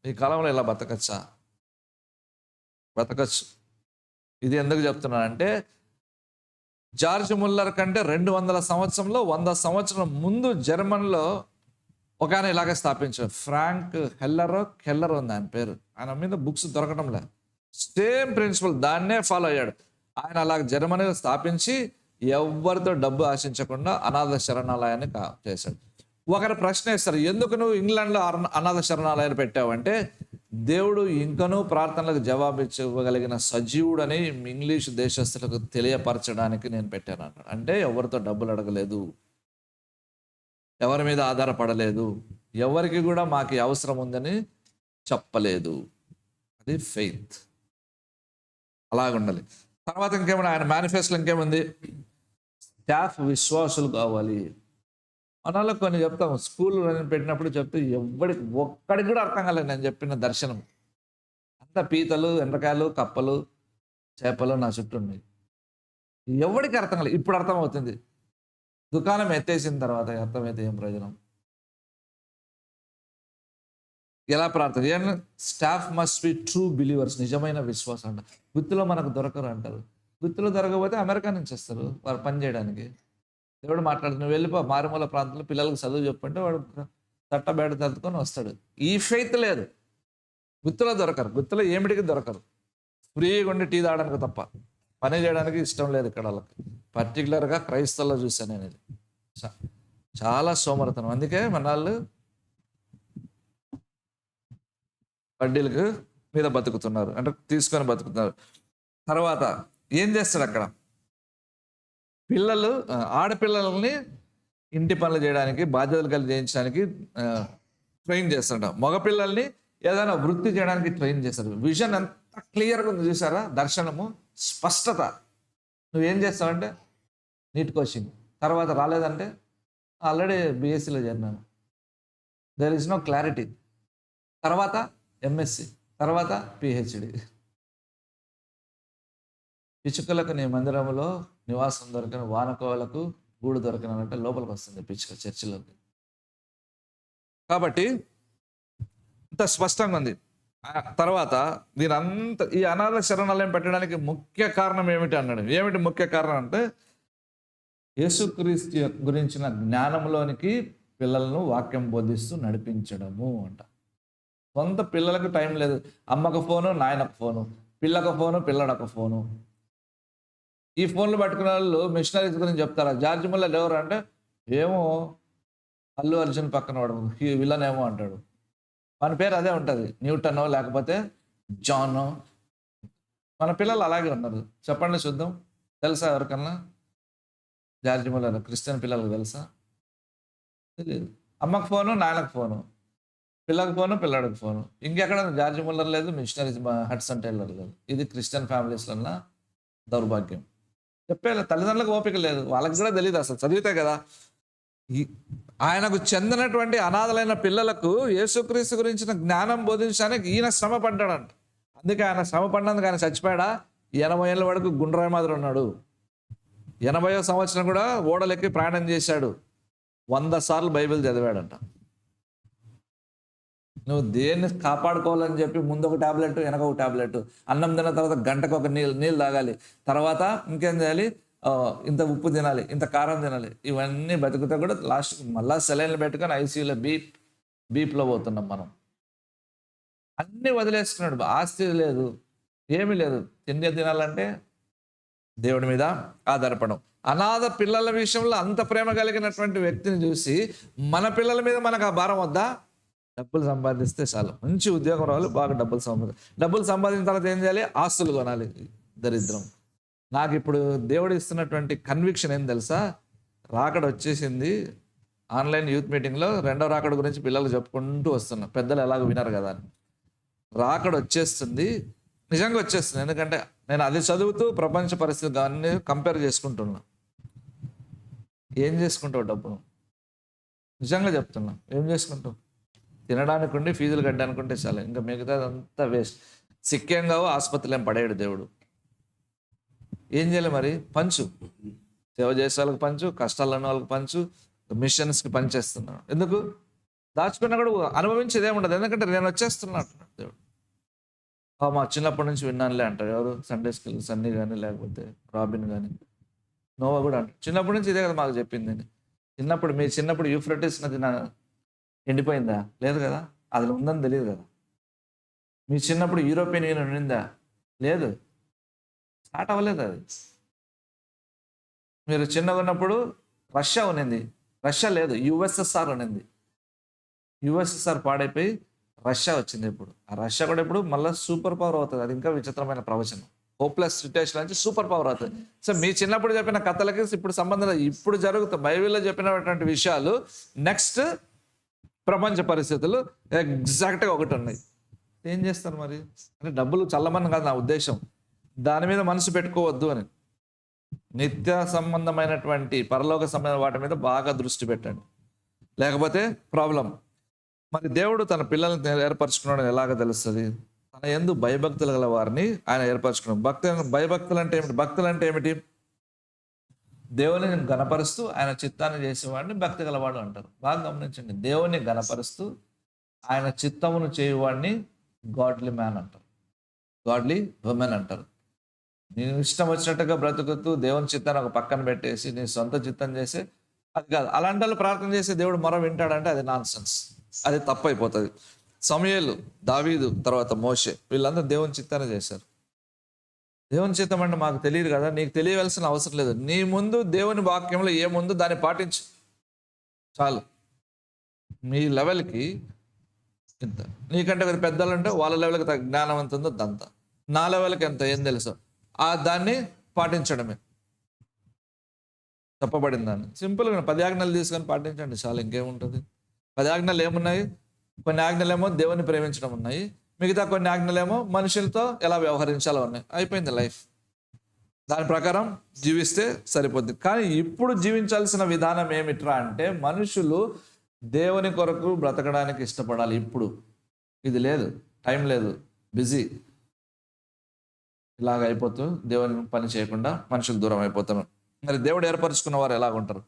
ఈ కాలంలో ఇలా బతకచ్చా? బతకచ్చు. ఇది ఎందుకు చెప్తున్నానంటే, జార్జ్ ముల్లర్ కంటే 200 సంవత్సరంలో 100 సంవత్సరం ముందు జర్మన్లో ఒక ఆయన ఇలాగే స్థాపించాడు. ఫ్రాంక్ కెల్లర్ ఉంది ఆయన పేరు. ఆయన మీద బుక్స్ దొరకడం లేదు. సేమ్ ప్రిన్సిపల్, దాన్నే ఫాలో అయ్యాడు. ఆయన అలాగ జర్మనీలో స్థాపించి ఎవరితో డబ్బు ఆశించకుండా అనాథ శరణాలయాన్ని చేశాడు. ఒకరు ప్రశ్న వేస్తారు, ఎందుకు నువ్వు ఇంగ్లాండ్లో అనాథ శరణాలయాన్ని పెట్టావంటే, దేవుడు ఇంకనూ ప్రార్థనలకు జవాబిచ్చగలిగిన సజీవుడని ఇంగ్లీష్ దేశస్తులకు తెలియపరచడానికి నేను పెట్టాను అన్నాడు. అంటే ఎవరితో డబ్బులు అడగలేదు, ఎవరి మీద ఆధారపడలేదు, ఎవరికి కూడా మాకు అవసరం ఉందని చెప్పలేదు. అది ఫెయిత్. అలాగుండాలి. తర్వాత ఇంకేమైనా ఆయన మేనిఫెస్టోలో ఇంకేముంది? స్టాఫ్ విశ్వాసులు కావాలి. మనలో కొన్ని చెప్తాము, స్కూల్ పెట్టినప్పుడు చెప్తే ఒక్కడికి కూడా అర్థం కాలేదు నేను చెప్పిన దర్శనం. అంత పీతలు, ఎండ్రకాయలు, కప్పలు, చేపలు నా చుట్టూ ఉన్నాయి. ఎవరికి అర్థం కాలేదు. ఇప్పుడు అర్థమవుతుంది. దుకాణం ఎత్తేసిన తర్వాత అర్థమైతే ఏం ప్రయోజనం? ఎలా ప్రార్థన? Staff must be true believers, నిజమైన విశ్వాసం అంట. గుత్తిలో మనకు దొరకరు అంటారు. గుత్తిలో దొరకకపోతే అమెరికా నుంచి వస్తారు వారు పని చేయడానికి. దేవుడు మాట్లాడుతున్నాడు, వెళ్ళిపో మారుమూల ప్రాంతంలో పిల్లలకు చదువు చెప్పంటే వాడు తట్టబేడ తలుచుకొని వస్తాడు. ఈ ఫెయిత్ లేదు. గుత్తిలో దొరకరు. గుత్తిలో ఏమిటికి దొరకరు. ఫ్రీగా ఉండి టీ తాగడానికి తప్ప పని చేయడానికి ఇష్టం లేదు ఇక్కడ వాళ్ళకి. పర్టికులర్గా క్రైస్తవుల్లో చూశాను నేను. ఇది చాలా సోమరతనం. అందుకే మన వాళ్ళు వడ్డీలకు మీద బతుకుతున్నారు, అంటే తీసుకొని బతుకుతున్నారు. తర్వాత ఏం చేస్తాడు అక్కడ? ఆడపిల్లల్ని ఇంటి పనులు చేయడానికి, బాధ్యతలు కలిగి చేయించడానికి ట్రైన్ చేస్తాడు. మగపిల్లల్ని ఏదైనా వృత్తి చేయడానికి ట్రైన్ చేస్తాడు. విజన్ ఎంత క్లియర్గా ఉంది చూసారా? దర్శనము, స్పష్టత. నువ్వేం చేస్తావంటే నీట్ కోచింగ్, తర్వాత రాలేదంటే ఆల్రెడీ బీఎస్సీలో చేరినాను, దెర్ ఇస్ నో క్లారిటీ. తర్వాత ఎంఎస్సి, తర్వాత పిహెచ్డి. పిచ్చుకలకు నీ మందిరంలో నివాసం దొరికిన, వానకోవలకు గూడు దొరికినంటే లోపలికి వస్తుంది పిచ్చుక చర్చిలోకి. కాబట్టి ఇంత స్పష్టంగా ఉంది. తర్వాత ఈ అనాథ శరణాలయం పెట్టడానికి ముఖ్య కారణం ఏమిటి అన్నాడు. ఏమిటి ముఖ్య కారణం అంటే, యేసుక్రీస్తు గురించిన జ్ఞానంలోనికి పిల్లలను వాక్యం బోధిస్తూ నడిపించడము అంట. సొంత పిల్లలకు టైం లేదు. అమ్మకు ఫోను, నాయనకు ఫోను, పిల్లకు ఫోను, పిల్లడకు ఫోను. ఈ ఫోన్లు పట్టుకున్న వాళ్ళు మిషనరీస్ గురించి చెప్తారా? జార్జ్ ముల్లర్ ఎవరు అంటే, ఏమో అల్లు అర్జున్ పక్కన వాడు విలన్ ఏమో అంటాడు. మన పేరు అదే ఉంటుంది, న్యూటనో లేకపోతే జానో. మన పిల్లలు అలాగే ఉన్నారు. చెప్పండి చూద్దాం. తెలుసా ఎవరికన్నా జార్జ్ ముల్లర్ క్రిస్టియన్ పిల్లలకు తెలుసా? తెలియదు. అమ్మకు ఫోను, నాయనకు ఫోను, పిల్లకి ఫోను, పిల్లడికి ఫోను. ఇంకెక్కడ జార్జ్ ముల్లర్ లేదు, మిషనరీస్ హడ్సన్ టైలర్ లేదు. ఇది క్రిస్టియన్ ఫ్యామిలీస్లో ఉన్న దౌర్భాగ్యం. చెప్పేలా తల్లిదండ్రులకు ఓపిక లేదు, వాళ్ళకి కూడా తెలియదు. అసలు చదివితే కదా. ఆయనకు చెందినటువంటి అనాథలైన పిల్లలకు యేసుక్రీస్తు గురించిన జ్ఞానం బోధించడానికి ఈయన శ్రమ పడ్డాడంట. అందుకే ఆయన శ్రమ పడినందుకు ఆయన చచ్చిపోయాడా? 80 ఏళ్ళ వరకు గుండ్రాయి మాదిరి ఉన్నాడు. 80వ సంవత్సరం కూడా ఓడలెక్కి ప్రయాణం చేశాడు. 100 సార్లు బైబిల్ చదివాడంట. నువ్వు దేన్ని కాపాడుకోవాలని చెప్పి ముందు ఒక టాబ్లెట్, వెనక ఒక టాబ్లెట్, అన్నం తిన్న తర్వాత గంటకు ఒక నీళ్ళు తాగాలి, తర్వాత ఇంకేం చేయాలి, ఇంత ఉప్పు తినాలి, ఇంత కారం తినాలి, ఇవన్నీ బతుకుతా కూడా లాస్ట్కి మళ్ళా సెలైన్లు పెట్టుకొని ఐసీయూలో బీప్లో పోతున్నాం మనం. అన్నీ వదిలేసుకున్నాడు. ఆస్తి లేదు, ఏమీ లేదు. తినాలంటే దేవుడి మీద ఆధారపడం. అనాథ పిల్లల విషయంలో అంత ప్రేమ కలిగినటువంటి వ్యక్తిని చూసి మన పిల్లల మీద మనకు ఆ భారం వద్దా? డబ్బులు సంపాదిస్తే చాలు, మంచి ఉద్యోగం రావాలి, బాగా డబ్బులు సంపాదించిన తర్వాత ఏం చేయాలి? ఆస్తులు కొనాలి. దరిద్రం. నాకు ఇప్పుడు దేవుడు ఇస్తున్నటువంటి కన్విక్షన్ ఏం తెలుసా? రాకడ వచ్చేసింది. ఆన్లైన్ యూత్ మీటింగ్లో 2వ రాకడ గురించి పిల్లలు చెప్పుకుంటూ వస్తున్నా. పెద్దలు ఎలాగో వినరు కదా అని. రాకడ వచ్చేస్తుంది, నిజంగా వచ్చేస్తుంది. ఎందుకంటే నేను అది చదువుతూ ప్రపంచ పరిస్థితి అన్నీ కంపేర్ చేసుకుంటున్నా. ఏం చేసుకుంటావు డబ్బును? నిజంగా చెప్తున్నా, ఏం చేసుకుంటావు? తినడానికి ఉండి ఫీజులు కట్టడానికి ఉంటే చాలు, ఇంకా మిగతాదంతా వేస్ట్. సిక్కేం కావు, ఆసుపత్రులు ఏం పడేయడు దేవుడు. ఏం చేయాలి మరి? పంచు, సేవ చేసే వాళ్ళకి పంచు, కష్టాలు ఉన్న వాళ్ళకి పంచు, మిషన్స్కి పనిచేస్తున్నాడు. ఎందుకు? దాచుకున్నా కూడా అనుభవించేది ఏముండదు, ఎందుకంటే నేను వచ్చేస్తున్నా అంటున్నాడు దేవుడు. మా చిన్నప్పటి నుంచి విన్నానులే అంటారు ఎవరు? సండే స్కూల్ సన్నీ కానీ లేకపోతే రాబిన్ కానీ నోవా కూడా అంటారు, చిన్నప్పటి నుంచి ఇదే కదా మాకు చెప్పింది. చిన్నప్పుడు మీ చిన్నప్పుడు యూఫ్రటిస్ నది ఎండిపోయిందా? లేదు కదా, అది ఉందని తెలియదు కదా. మీ చిన్నప్పుడు యూరోపియన్ యూనియన్ ఉండిందా? లేదు, స్టార్ట్ అవ్వలేదు అది. మీరు చిన్నగా ఉన్నప్పుడు రష్యా ఉన్నింది, రష్యా లేదు, యుఎస్ఎస్ఆర్ ఉన్నింది. యుఎస్ఎస్ఆర్ పాడైపోయి రష్యా వచ్చింది. ఇప్పుడు ఆ రష్యా కూడా ఇప్పుడు మళ్ళీ సూపర్ పవర్ అవుతుంది. అది ఇంకా విచిత్రమైన ప్రవచనం. హోప్లెస్ సిచ్యుయేషన్ నుంచి సూపర్ పవర్ అవుతుంది. సో మీ చిన్నప్పుడు చెప్పిన కథలకి ఇప్పుడు సంబంధం లేదు. ఇప్పుడు జరుగుతుంది బైబిల్లో చెప్పినటువంటి విషయాలు, నెక్స్ట్ ప్రపంచ పరిస్థితులు ఎగ్జాక్ట్గా ఒకటి ఉన్నాయి. ఏం చేస్తారు మరి? అంటే డబ్బులు చల్లమని కాదు నా ఉద్దేశం, దాని మీద మనసు పెట్టుకోవద్దు అని. నిత్య సంబంధమైనటువంటి పరలోక సంబంధమైన వాటి మీద బాగా దృష్టి పెట్టండి, లేకపోతే ప్రాబ్లం. మరి దేవుడు తన పిల్లల్ని ఏర్పరచుకున్నాడు ఎలాగ తెలుస్తుంది? తన యందు భయభక్తులు గల వారిని ఆయన ఏర్పరచుకున్నాడు. భయభక్తులు అంటే ఏమిటి? భక్తులు అంటే ఏమిటి? దేవుని గణపరుస్తూ ఆయన చిత్తాన్ని చేసేవాడిని భక్తి గలవాడు అంటారు. బాగా గమనించండి, దేవుని గణపరుస్తూ ఆయన చిత్తమును చేయువాడిని గాడ్లీ మ్యాన్ అంటారు, గాడ్లీ ఉమెన్ అంటారు. నేను ఇష్టం వచ్చినట్టుగా బ్రతుకుతూ దేవుని చిత్తాన్ని ఒక పక్కన పెట్టేసి నీ సొంత చిత్తం చేసి, అది కాదు. అలాంటి వాళ్ళు ప్రార్థన చేసి దేవుడు మొర వింటాడంటే అది నాన్ సెన్స్, అది తప్పు అయిపోతుంది. సమూయేలు, దావీదు, తర్వాత మోషే, వీళ్ళందరూ దేవుని చిత్తాన్ని చేశారు. దేవుని చిత్తం అంటే మాకు తెలియదు కదా, నీకు తెలియవలసిన అవసరం లేదు. నీ ముందు దేవుని వాక్యంలో ఏముందో దాన్ని పాటించు చాలు. మీ లెవెల్కి ఇంత, నీకంటే ఒక పెద్దలు అంటే వాళ్ళ లెవెల్కి తగ్గ జ్ఞానం ఎంత ఉందో దంత, నా లెవెల్కి ఎంత ఏం తెలుసు దాన్ని పాటించడమే చెప్పబడిన దాన్ని. సింపుల్గా 10 ఆజ్ఞలు తీసుకొని పాటించండి చాలు, ఇంకేముంటుంది. 10 ఆజ్ఞలు ఏమున్నాయి? కొన్ని ఆజ్ఞలేమో దేవుని ప్రేమించడం ఉన్నాయి, మిగతా కొన్ని ఆజ్ఞలేమో మనుషులతో ఎలా వ్యవహరించాలో ఉన్నాయి. అయిపోయింది లైఫ్, దాని ప్రకారం జీవిస్తే సరిపోద్ది. కానీ ఇప్పుడు జీవించాల్సిన విధానం ఏమిట్రా అంటే, మనుషులు దేవుని కొరకు బ్రతకడానికి ఇష్టపడాలి. ఇప్పుడు ఇది లేదు, టైం లేదు, బిజీ, ఇలాగ అయిపోతూ దేవుని పని చేయకుండా మనుషులు దూరం అయిపోతారు. మరి దేవుడు ఏర్పరచుకున్న వారు ఎలాగ ఉంటారు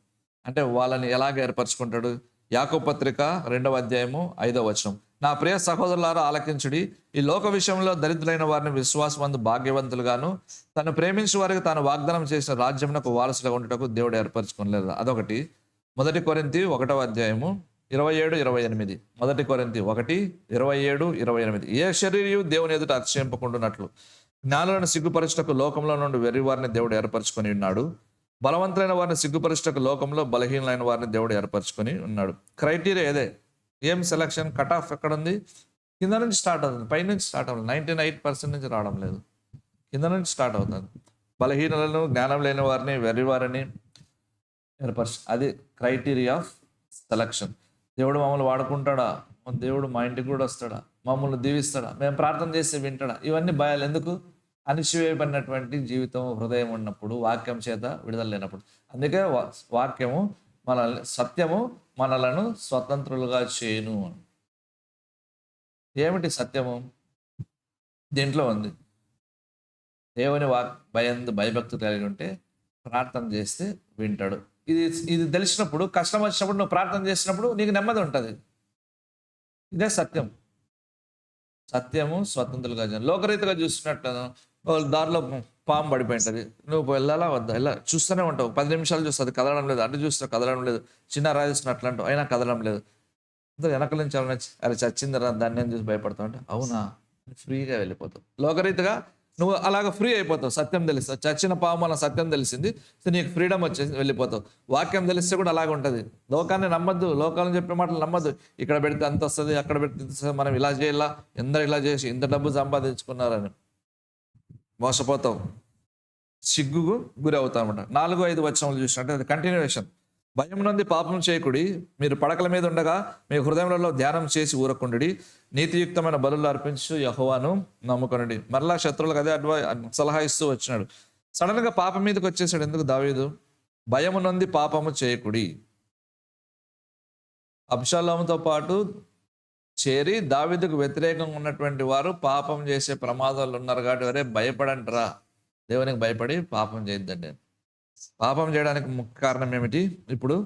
అంటే, వాళ్ళని ఎలాగ ఏర్పరచుకుంటాడు? యాకోబు పత్రిక 2వ అధ్యాయము 5వ వచనం, నా ప్రియ సహోదరులారా ఆలకించుడి, ఈ లోక విషయంలో దరిద్రులైన వారిని విశ్వాసమందు భాగ్యవంతులుగాను, తను ప్రేమించే వారికి తాను వాగ్దానం చేసిన రాజ్యమునకు వారసులుగా ఉండటకు దేవుడు ఏర్పరచుకోలేదు. అదొకటి. 1 కొరింథీ 1వ అధ్యాయము 27-28, 1 కొరింథీ 1:27-28, ఏ శరీరయు దేవుని ఎదుట అతిశయింపకుండునట్లు జ్ఞానులను సిగ్గుపరచుటకు లోకంలో నుండి వెర్రివారిని దేవుడు ఏర్పరచుకొని ఉన్నాడు, బలవంతులైన వారిని సిగ్గుపరచుటకు లోకంలో బలహీనమైన వారిని దేవుడు ఏర్పరచుకొని ఉన్నాడు. క్రైటీరియా ఇదే. ఏం సెలక్షన్? కట్ ఆఫ్ ఎక్కడ ఉంది? కింద నుంచి స్టార్ట్ అవుతుంది, పై నుంచి స్టార్ట్ అవుతుంది. 98% నుంచి రావడం లేదు, కింద నుంచి స్టార్ట్ అవుతుంది. బలహీనలను, జ్ఞానం లేని వారిని, వెర్రివారిని ఏర్పరచు, అది క్రైటీరియా ఆఫ్ సెలక్షన్. దేవుడు మమ్మల్ని వాడుకుంటాడా? దేవుడు మా ఇంటికి కూడా వస్తాడా? మమ్మల్ని దీవిస్తాడా? మేము ప్రార్థన చేస్తే వింటాడా? ఇవన్నీ భయాలు ఎందుకు? అణిచివేయబడినటువంటి జీవితం, హృదయం ఉన్నప్పుడు, వాక్యం చేత విడుదల లేనప్పుడు. అందుకే వాక్యము మనల్ని, సత్యము మనలను స్వతంత్రులుగా చేయును. ఏమిటి సత్యము? దీంట్లో ఉంది. దేవుని భయభక్తులు కలిగి ఉంటే ప్రార్థన చేస్తే వింటాడు. ఇది తెలిసినప్పుడు, కష్టం వచ్చినప్పుడు నువ్వు ప్రార్థన చేసినప్పుడు నీకు నెమ్మది ఉంటుంది. ఇదే సత్యం. సత్యము స్వతంత్రులుగా. లోకరీతిగా చూస్తున్నట్టు దారిలో పాము పడిపోయి ఉంటుంది, నువ్వు వెళ్ళాలా వద్దా? ఇలా చూస్తూనే ఉంటావు, 10 నిమిషాలు చూస్తుంది, కదలడం లేదు. అటు చూస్తావు, కదలడం లేదు. చిన్న రాయిస్తున్నట్లు అంటావు, అయినా కదలడం లేదు. వెనకల నుంచి అలా చచ్చింది రా, దాన్ని నేను చూసి భయపడతావు అంటే, అవునా, ఫ్రీగా వెళ్ళిపోతావు. లోకరీతిగా నువ్వు అలాగ ఫ్రీ అయిపోతావు. సత్యం తెలుస్తావు, చచ్చిన పాము అన్న సత్యం తెలిసింది, సో నీకు ఫ్రీడమ్ వచ్చేసి వెళ్ళిపోతావు. వాక్యం తెలిస్తే కూడా అలాగ ఉంటుంది. లోకాన్ని నమ్మద్దు, లోకాలను చెప్పే మాటలు నమ్మద్దు. ఇక్కడ పెడితే అంత వస్తుంది, అక్కడ పెడితే ఇంత వస్తుంది, మనం ఇలా చేయాలా, ఎందరు ఇలా చేసి ఇంత డబ్బు సంపాదించుకున్నారని మోసపోతావు, సిగ్గుకు గురి అవుతావు అన్నమాట. 4-5 వచనాలు చూసినట్టు అది కంటిన్యూషన్. భయం నుండి పాపం చేయకుడి, మీరు పడకల మీద ఉండగా మీ హృదయంలో ధ్యానం చేసి ఊరకుండి, నీతియుక్తమైన బలులు అర్పించు యెహోవాను నమ్ముకొనుడి. మరలా శత్రువులకు అదే సలహా ఇస్తూ వచ్చినాడు. సడన్ గా పాపం మీదకి వచ్చేసాడు. ఎందుకు దావీదు? భయము నుండి పాపము చేయకుడి. అబ్షాలోముతో పాటు చేరి దావీదుకు వ్యతిరేకంగా ఉన్నటువంటి వారు పాపం చేసే ప్రమాదాలు ఉన్నారు కాబట్టి వరే భయపడంటరా, దేవునికి భయపడి పాపం చేయొద్దండి. పాపం చేయడానికి ముఖ్య కారణం ఏమిటి? ఇప్పుడు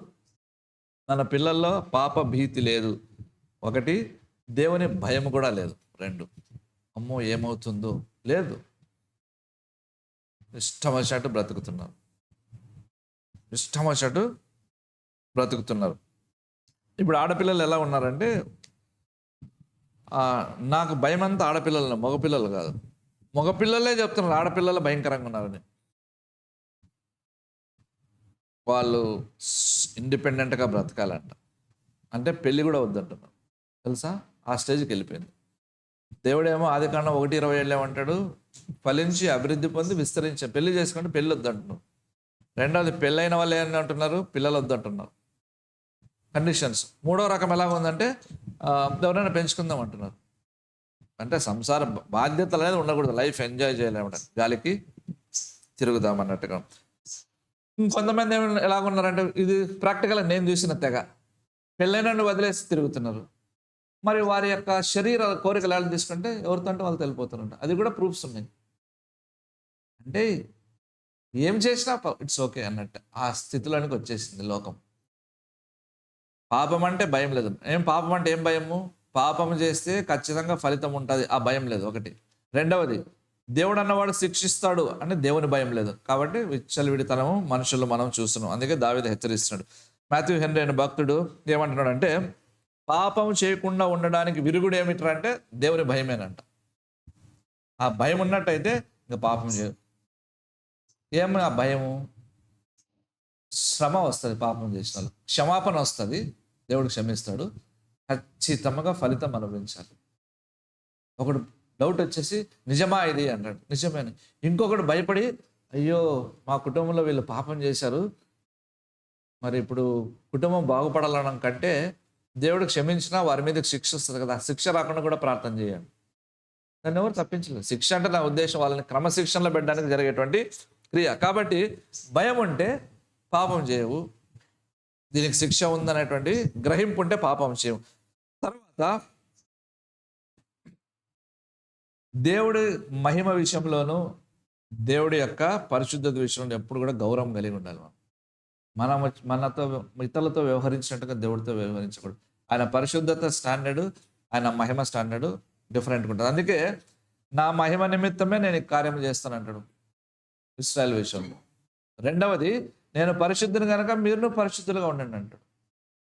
మన పిల్లల్లో పాప భీతి లేదు, ఒకటి. దేవుని భయం కూడా లేదు, రెండు. అమ్మో ఏమవుతుందో లేదు, ఇష్టం వచ్చినట్టు బ్రతుకుతున్నారు, ఇష్టం వచ్చినట్టు బ్రతుకుతున్నారు. ఇప్పుడు ఆడపిల్లలు ఎలా ఉన్నారంటే, నాకు భయం అంతా ఆడపిల్లలు, మగపిల్లలు కాదు. మగపిల్లలే చెప్తున్నారు ఆడపిల్లలు భయంకరంగా ఉన్నారని. వాళ్ళు ఇండిపెండెంట్గా బ్రతకాలంట, అంటే పెళ్ళి కూడా వద్దంటున్నారు, తెలుసా? ఆ స్టేజ్కి వెళ్ళిపోయింది. దేవుడేమో ఆదికాండం 1:27 ఏమంటాడు? ఫలించి అభివృద్ధి పొంది విస్తరించి పెళ్లి చేసుకుంటే పెళ్ళి వద్దంటున్నారు. రెండవది, పెళ్ళైన వాళ్ళు ఏమంటున్నారు? పిల్లలు వద్దంటున్నారు. కండిషన్స్. మూడో రకం ఎలాగ ఉందంటే ఎవరైనా పెంచుకుందాం అంటున్నారు. అంటే సంసార బాధ్యతలు అనేది ఉండకూడదు, లైఫ్ ఎంజాయ్ చేయలేమంట, గాలికి తిరుగుదాం అన్నట్టుగా. కొంతమంది ఎలాగున్నారంటే, ఇది ప్రాక్టికల్గా నేను చూసిన తెగ, పెళ్ళైన వదిలేసి తిరుగుతున్నారు. మరి వారి యొక్క శరీర కోరికలు ఎలా తీసుకుంటే ఎవరితో అంటే వాళ్ళు తెలిపోతారంట. అది కూడా ప్రూఫ్స్ ఉన్నాయి. అంటే ఏం చేసినా ఇట్స్ ఓకే అన్నట్టు ఆ స్థితిలోనికి వచ్చేసింది లోకం. పాపం అంటే భయం లేదు. పాపం అంటే ఏం భయము? పాపం చేస్తే ఖచ్చితంగా ఫలితం ఉంటుంది, ఆ భయం లేదు, ఒకటి. రెండవది, దేవుడు అన్నవాడు శిక్షిస్తాడు అని దేవుని భయం లేదు. కాబట్టి విచ్చలవిడితనము మనుషులు మనం చూస్తున్నాం. అందుకే దావీదు హెచ్చరిస్తున్నాడు. మాథ్యూ హెన్రీ అనే భక్తుడు ఏమంటున్నాడు అంటే, పాపం చేయకుండా ఉండడానికి విరుగుడు ఏమిట్రా అంటే దేవుని భయమేనంట. ఆ భయం ఉన్నట్టయితే ఇంకా పాపం చేయదు. ఏమని ఆ భయము? శ్రమ వస్తుంది, పాపం చేసిన వాళ్ళు క్షమాపణ వస్తుంది, దేవుడు క్షమిస్తాడు, ఖచ్చితంగా ఫలితం అనుభవించాలి. ఒకడు డౌట్ వచ్చేసి నిజమా ఇది అంటాడు, నిజమేని. ఇంకొకడు భయపడి, అయ్యో మా కుటుంబంలో వీళ్ళు పాపం చేశారు, మరి ఇప్పుడు కుటుంబం బాగుపడాలనడం కంటే దేవుడు క్షమించినా వారి మీద శిక్ష వస్తుంది కదా, శిక్ష రాకుండా కూడా ప్రార్థన చేయండి. దాన్ని ఎవరు తప్పించలేదు. శిక్ష అంటే నా ఉద్దేశం వాళ్ళని క్రమశిక్షణలో పెట్టడానికి జరిగేటువంటి క్రియ. కాబట్టి భయం ఉంటే పాపం చేయవు, దీనికి శిక్ష ఉందనేటువంటి గ్రహింపు ఉంటే పాపం చేయవు. తర్వాత దేవుడి మహిమ విషయంలోనూ దేవుడి యొక్క పరిశుద్ధత విషయంలో ఎప్పుడు కూడా గౌరవం కలిగి ఉండాలి. మనం మనతో ఇతరులతో వ్యవహరించినట్టుగా దేవుడితో వ్యవహరించకూడదు. ఆయన పరిశుద్ధత స్టాండర్డు, ఆయన మహిమ స్టాండర్డు డిఫరెంట్గా ఉంటుంది. అందుకే నా మహిమ నిమిత్తమే నేను ఈ కార్యం చేస్తాను అంటాడు ఇశ్రాయేల్ విషయంలో. రెండవది, నేను పరిశుద్ధుని కనుక మీరు పరిశుద్ధులుగా ఉండండి అంటాడు.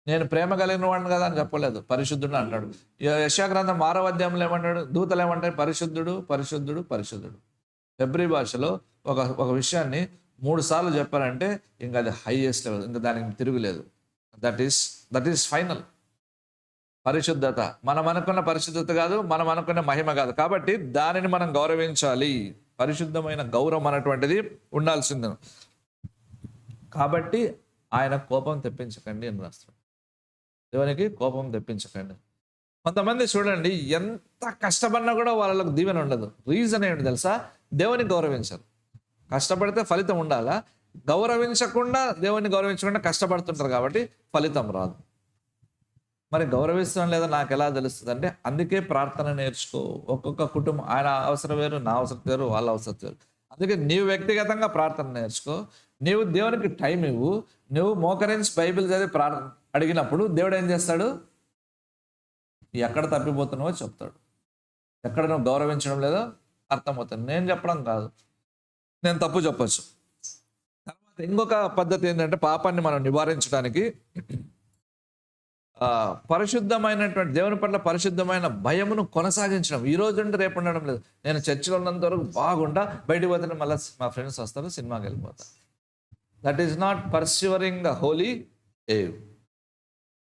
నేను ప్రేమ కలిగిన వాడిని కదా అని చెప్పలేదు, పరిశుద్ధుడు అంటాడు. యెషయా గ్రంథం 6వ అధ్యాయంలో ఏమంటాడు? దూతలు ఏమంటారు? పరిశుద్ధుడు పరిశుద్ధుడు పరిశుద్ధుడు. హెబ్రీ భాషలో ఒక విషయాన్ని 3 సార్లు చెప్పారంటే ఇంకా అది హైయెస్ట్ లెవెల్, ఇంకా దానికి తిరుగులేదు. That is final. పరిశుద్ధత మనం అనుకున్న పరిశుద్ధత కాదు, మనం అనుకున్న మహిమ కాదు. కాబట్టి దానిని మనం గౌరవించాలి. పరిశుద్ధమైన గౌరవం అనేటువంటిది ఉండాల్సింది. కాబట్టి ఆయన కోపం తెప్పించకండి అని రాస్తాడు. దేవునికి కోపం తెప్పించకండి. కొంతమంది చూడండి, ఎంత కష్టపడినా కూడా వాళ్ళకు దీవెన ఉండదు. రీజన్ ఏమిటి తెలుసా? దేవుని గౌరవించరు. కష్టపడితే ఫలితం ఉండాలా, దేవుని గౌరవించకుండా కష్టపడుతుంటారు కాబట్టి ఫలితం రాదు. మరి గౌరవిస్తాం లేదా నాకు ఎలా తెలుస్తుంది అంటే, అందుకే ప్రార్థన నేర్చుకో. ఒక్కొక్క కుటుంబం ఆయన అవసరం వేరు, నా అవసరం వేరు, వాళ్ళ అవసరం వేరు. అందుకే నీవు వ్యక్తిగతంగా ప్రార్థన నేర్చుకో. నీవు దేవునికి టైం ఇవ్వు. నువ్వు మోకరించి బైబిల్ చదివి అడిగినప్పుడు దేవుడు ఏం చేస్తాడు? ఎక్కడ తప్పిపోతున్నావో చెప్తాడు. ఎక్కడ నువ్వు గౌరవించడం లేదో అర్థమవుతుంది. నేను చెప్పడం కాదు, నేను తప్పు చెప్పచ్చు. తర్వాత ఇంకొక పద్ధతి ఏంటంటే, పాపాన్ని మనం నివారించడానికి పరిశుద్ధమైనటువంటి దేవుని పట్ల పరిశుద్ధమైన భయమును కొనసాగించడం. ఈ రోజు నుండి రేపు ఉండడం లేదు. నేను చర్చిలో ఉన్నంత వరకు బాగుండా, బయటికి పోతే మళ్ళీ మా ఫ్రెండ్స్ వస్తారు, సినిమాకి వెళ్ళిపోతా. That is not pursuing the whole aim.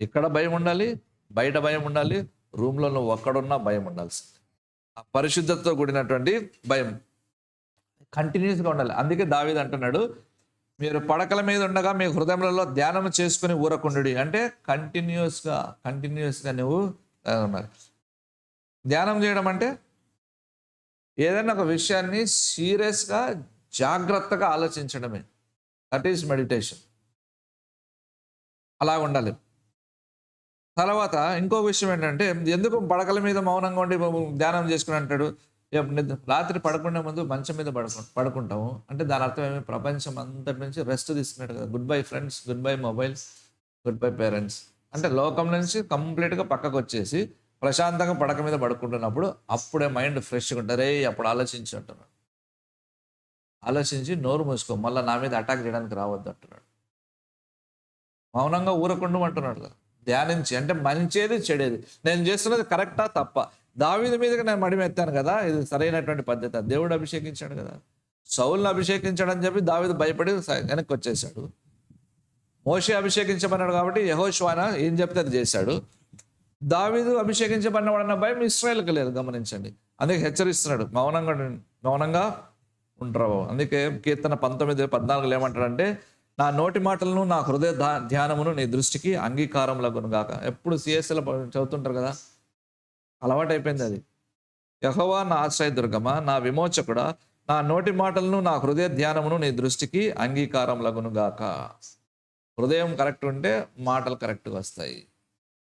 ఇక్కడ భయం ఉండాలి, బయట భయం ఉండాలి, రూమ్లో నువ్వు ఒక్కడున్నా భయం ఉండాల్సింది. ఆ పరిశుద్ధతతో కూడినటువంటి భయం కంటిన్యూస్గా ఉండాలి. అందుకే దావీదు అంటున్నాడు, మీరు పడకల మీద ఉండగా మీ హృదయంలో ధ్యానం చేసుకుని ఊరకుండు. అంటే కంటిన్యూస్గా నువ్వు ఉన్నారు. ధ్యానం చేయడం అంటే ఏదైనా ఒక విషయాన్ని సీరియస్గా జాగ్రత్తగా ఆలోచించడమే. That is meditation. అలా ఉండాలి. తర్వాత ఇంకో విషయం ఏంటంటే, ఎందుకు పడకల మీద మౌనంగా ఉండి ధ్యానం చేసుకుని అంటాడు. రాత్రి పడుకునే ముందు మంచం మీద పడుకుంటాము. అంటే దాని అర్థం ఏమి? ప్రపంచం అంతటి నుంచి రెస్ట్ తీసుకున్నట్టు కదా! Good bye friends, good bye mobiles, good bye parents. అంటే లోకం నుంచి కంప్లీట్‌గా పక్కకొచ్చేసి ప్రశాంతంగా పడక మీద పడుకుంటున్నప్పుడు అప్పుడే మైండ్ ఫ్రెష్‌గా ఉంటది. "అరేయ్! అప్పుడు ఆలోచించు" అంటున్నాడు. ఆలోచించి నోరు మూసుకో. మళ్ళా నా మీద అటాక్ చేయడానికి రావద్దు అంటున్నాడు. మౌనంగా ఊరకుండమంటున్నాడు కదా! ధ్యానించి అంటే మంచేది, చెడేది. నేను చేస్తున్నది కరెక్టా? తప్పా? దావీదు మీదకి నేను మడిమెత్తాను కదా! ఇది సరైనటువంటి పద్ధతా? దేవుడు అభిషేకించాడు కదా! సౌలుని అభిషేకించాడని చెప్పి దావీదు భయపడి వెనక్కొచ్చేసాడు. మోషే అభిషేకించబడ్డాడు కాబట్టి యెహోషువ ఏం చెప్తే అది చేశాడు. దావీదు అభిషేకించబడినవాడన్న భయం ఇశ్రాయేలుకి లేదు, గమనించండి. అందుకే హెచ్చరిస్తున్నాడు, మౌనంగా ఉండరావు. అందుకే కీర్తన 19:14 ఏమంటాడంటే, నా నోటి మాటలను నా హృదయ ధ్యానమును నీ దృష్టికి అంగీకారములగును గాక. ఎప్పుడు సిఎస్ఎల్ చదువుతుంటారు కదా, అలవాటైపోయింది అది. యెహోవా నా ఆశ్రయదుర్గమా, నా విమోచకుడా, నా నోటి మాటలను నా హృదయ ధ్యానమును నీ దృష్టికి అంగీకారములగును గాక. హృదయం కరెక్ట్ ఉంటే మాటలు కరెక్ట్గా వస్తాయి.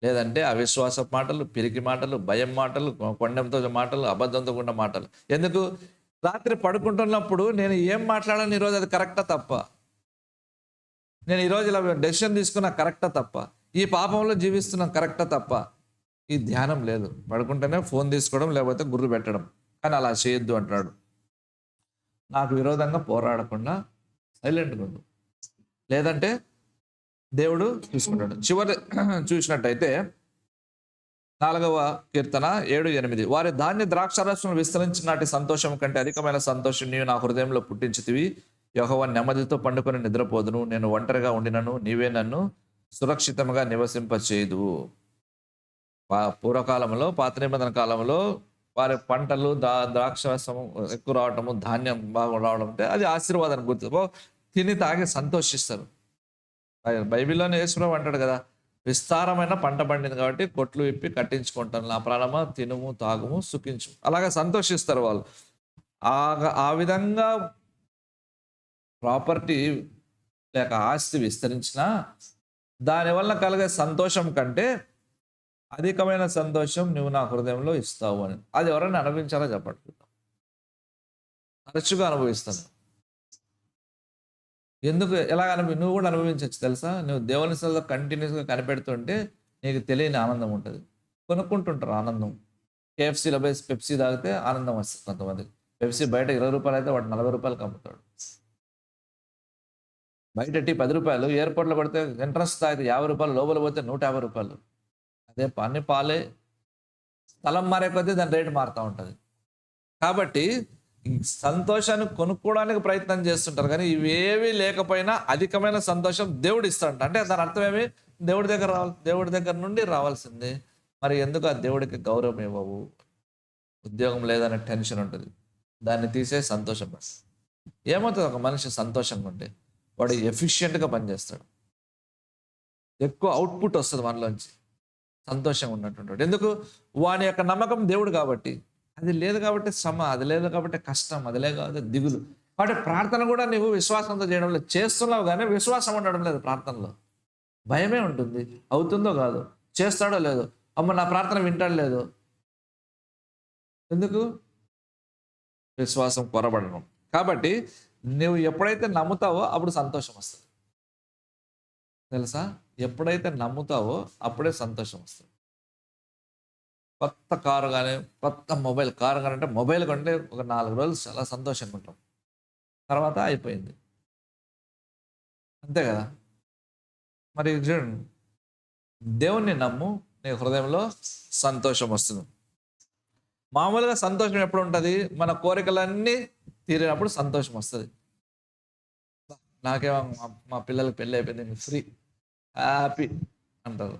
లేదంటే అవిశ్వాస మాటలు, పిరికి మాటలు, భయం మాటలు, కొండెంతో మాటలు, అబద్ధంతో కూడిన మాటలు. ఎందుకు? రాత్రి పడుకుంటున్నప్పుడు నేను ఏం మాట్లాడాను ఈరోజు, అది కరెక్టా తప్ప? నేను ఈరోజు ఇలా డెసిషన్ తీసుకున్నా కరెక్టా తప్ప? ఈ పాపంలో జీవిస్తున్నా కరెక్టా తప్ప? ఈ ధ్యానం లేదు. పడుకుంటేనే ఫోన్ తీసుకోవడం, లేకపోతే గుర్రు పెట్టడం. కానీ అలా చేయొద్దు అంటాడు. నాకు విరోధంగా పోరాడకుండా సైలెంట్గా ఉండు. లేదంటే దేవుడు చూసుకుంటాడు. చివరి చూసినట్టయితే 4వ కీర్తన 7-8, వారి ధాన్య ద్రాక్షారసములు విస్తరించి నాటి సంతోషం కంటే అధికమైన సంతోషం నీవు నా హృదయంలో పుట్టించితివి. యెహోవా నెమ్మదితో పండుకొని నిద్రపోదును. నేను ఒంటరిగా ఉండినను నీవే నన్ను సురక్షితంగా నివసింపచేయుదువు. పూర్వకాలంలో, పాత నిబంధన కాలంలో వారి పంటలు ద్రాక్షరసము ఎక్కువ రావటము, ధాన్యం బాగా రావడం అంటే అది ఆశీర్వాదాన్ని గుర్తు. తిని తాగి సంతోషిస్తారు. బైబిల్లోనే యేసుప్రభువు అంటాడు కదా, విస్తారమైన పంట పండింది కాబట్టి కొట్లు విప్పి కట్టించుకుంటాను, నా ప్రాణమా తినుము తాగుము సుఖించు. అలాగా సంతోషిస్తారు వాళ్ళు. ఆ విధంగా ప్రాపర్టీ లేక ఆస్తి విస్తరించినా దానివల్ల కలిగే సంతోషం కంటే అధికమైన సంతోషం నువ్వు నా హృదయంలో ఇస్తావు అని. అది ఎవరైనా అనుభవించాలో చెప్పండి. తరచుగా అనుభవిస్తాను. ఎందుకు? ఎలాగ నువ్వు కూడా అనుభవించవచ్చు తెలుసా? నువ్వు దేవుని సన్నిధిలో కంటిన్యూస్గా కనిపెడుతుంటే నీకు తెలియని ఆనందం ఉంటుంది. కొనుక్కుంటుంటారు ఆనందం. కేఎఫ్సీలో పోయి పెప్సీ తాగితే ఆనందం వస్తుంది కొంతమందికి. పెప్సీ బయట ₹20 అయితే వాడు ₹40 అమ్ముతాడు. బయట టీ ₹10, ఎయిర్పోర్ట్లో కొడితే ఎంట్రన్స్ తాగితే ₹50, లోపల పోతే ₹150. అదే అన్ని పాలే. స్థలం మారే కొద్దీ దాని రేటు మారుతూ ఉంటుంది. కాబట్టి సంతోషాన్ని కొనుక్కోవడానికి ప్రయత్నం చేస్తుంటారు, కానీ ఇవేవి లేకపోయినా అధికమైన సంతోషం దేవుడు ఇస్తాడంట. అంటే దాని అర్థం ఏమి? దేవుడి దగ్గర రావాలి, దేవుడి దగ్గర నుండి రావాల్సిందే. మరి ఎందుకు ఆ దేవుడికి గౌరవం ఇవ్వవు? ఉద్యోగం లేదనే టెన్షన్ ఉంటుంది, దాన్ని తీసే సంతోషం. ఏమవుతుంది? ఒక మనిషి సంతోషంగా ఉంటే వాడు ఎఫిషియెంట్గా పనిచేస్తాడు, ఎక్కువ అవుట్పుట్ వస్తుంది మనలోంచి. సంతోషంగా ఉన్నట్టుంటాడు. ఎందుకు? వాని యొక్క నమ్మకం దేవుడు కాబట్టి. అది లేదు కాబట్టి శ్రమ, అది లేదు కాబట్టి కష్టం, అది లేదు కాబట్టి దిగులు. కాబట్టి ప్రార్థన కూడా నువ్వు విశ్వాసంతో చేయడం లేదు. చేస్తున్నావు కానీ విశ్వాసం ఉండడం లేదు ప్రార్థనలో. భయమే ఉంటుంది. అవుతుందో కాదు, చేస్తాడో లేదో, అమ్మ నా ప్రార్థన వింటాడు లేదు. ఎందుకు? విశ్వాసం కొరబడడం. కాబట్టి నువ్వు ఎప్పుడైతే నమ్ముతావో అప్పుడు సంతోషం వస్తుంది. తెలుసా? ఎప్పుడైతే నమ్ముతావో అప్పుడే సంతోషం వస్తుంది. కొత్త కారు కానీ, కొత్త కారు కానీ, అంటే మొబైల్ కొంటే ఒక 4 రోజులు చాలా సంతోషంగా ఉంటాం, తర్వాత అయిపోయింది. అంతే కదా? మరి చూడండి, దేవుణ్ణి నమ్ము, నీ హృదయంలో సంతోషం వస్తుంది. మామూలుగా సంతోషం ఎప్పుడు ఉంటుంది? మన కోరికలన్నీ తీరినప్పుడు సంతోషం వస్తుంది. నాకేమో మా పిల్లలకి పెళ్ళి అయిపోయింది, ఫ్రీ, హ్యాపీ అంటారు,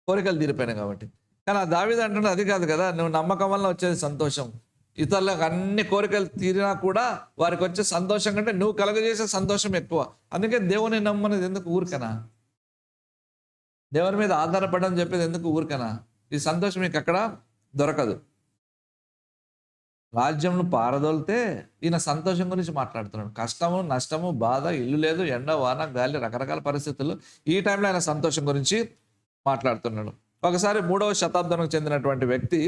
కోరికలు తీరిపోయినాయి కాబట్టి. కానీ ఆ దావీదు అంటున్నది అది కాదు కదా, నువ్వు నమ్మకం వల్ల వచ్చేది సంతోషం. ఇతరులకు అన్ని కోరికలు తీరినా కూడా వారికి వచ్చే సంతోషం కంటే నువ్వు కలుగజేసే సంతోషం ఎక్కువ. అందుకే దేవుని నమ్మనేది ఎందుకు ఊరికనా? దేవుని మీద ఆధారపడడం చెప్పేది ఎందుకు ఊరికనా? ఈ సంతోషం మీకు అక్కడ దొరకదు. రాజ్యంను పారదోలితే ఈయన సంతోషం గురించి మాట్లాడుతున్నాడు. కష్టము, నష్టము, బాధ, ఇల్లు లేదు, ఎండ, వాన, గాలి, రకరకాల పరిస్థితులు. ఈ టైంలో ఆయన సంతోషం గురించి మాట్లాడుతున్నాడు. ఒకసారి 3వ శతాబ్దానికి చెందినటువంటి వ్యక్తి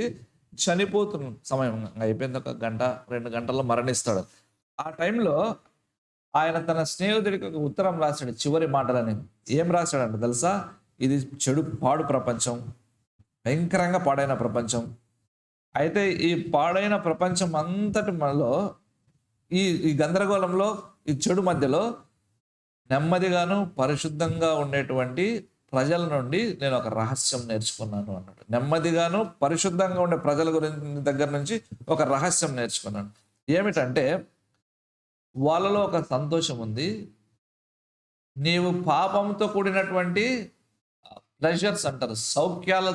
చనిపోతున్న సమయం అయిపోయింది, 1 గంట 2 గంటల్లో మరణిస్తాడు. ఆ టైంలో ఆయన తన స్నేహితుడికి ఒక ఉత్తరం రాశాడు, చివరి మాటలని. ఏం రాశాడంటే తెలుసా? ఇది చెడు పాడు ప్రపంచం, భయంకరంగా పాడైన ప్రపంచం. అయితే ఈ పాడైన ప్రపంచం అంతటి మనలో ఈ ఈ గందరగోళంలో, ఈ చెడు మధ్యలో నెమ్మదిగాను పరిశుద్ధంగా ఉండేటువంటి ప్రజల నుండి నేను ఒక రహస్యం నేర్చుకున్నాను అన్నాడు. నెమ్మదిగాను పరిశుద్ధంగా ఉండే ప్రజల గురించి దగ్గర నుంచి ఒక రహస్యం నేర్చుకున్నాను. ఏమిటంటే వాళ్ళలో ఒక సంతోషం ఉంది. నీవు పాపంతో కూడినటువంటి ప్లెజర్స్ అంటారు, సౌఖ్యాల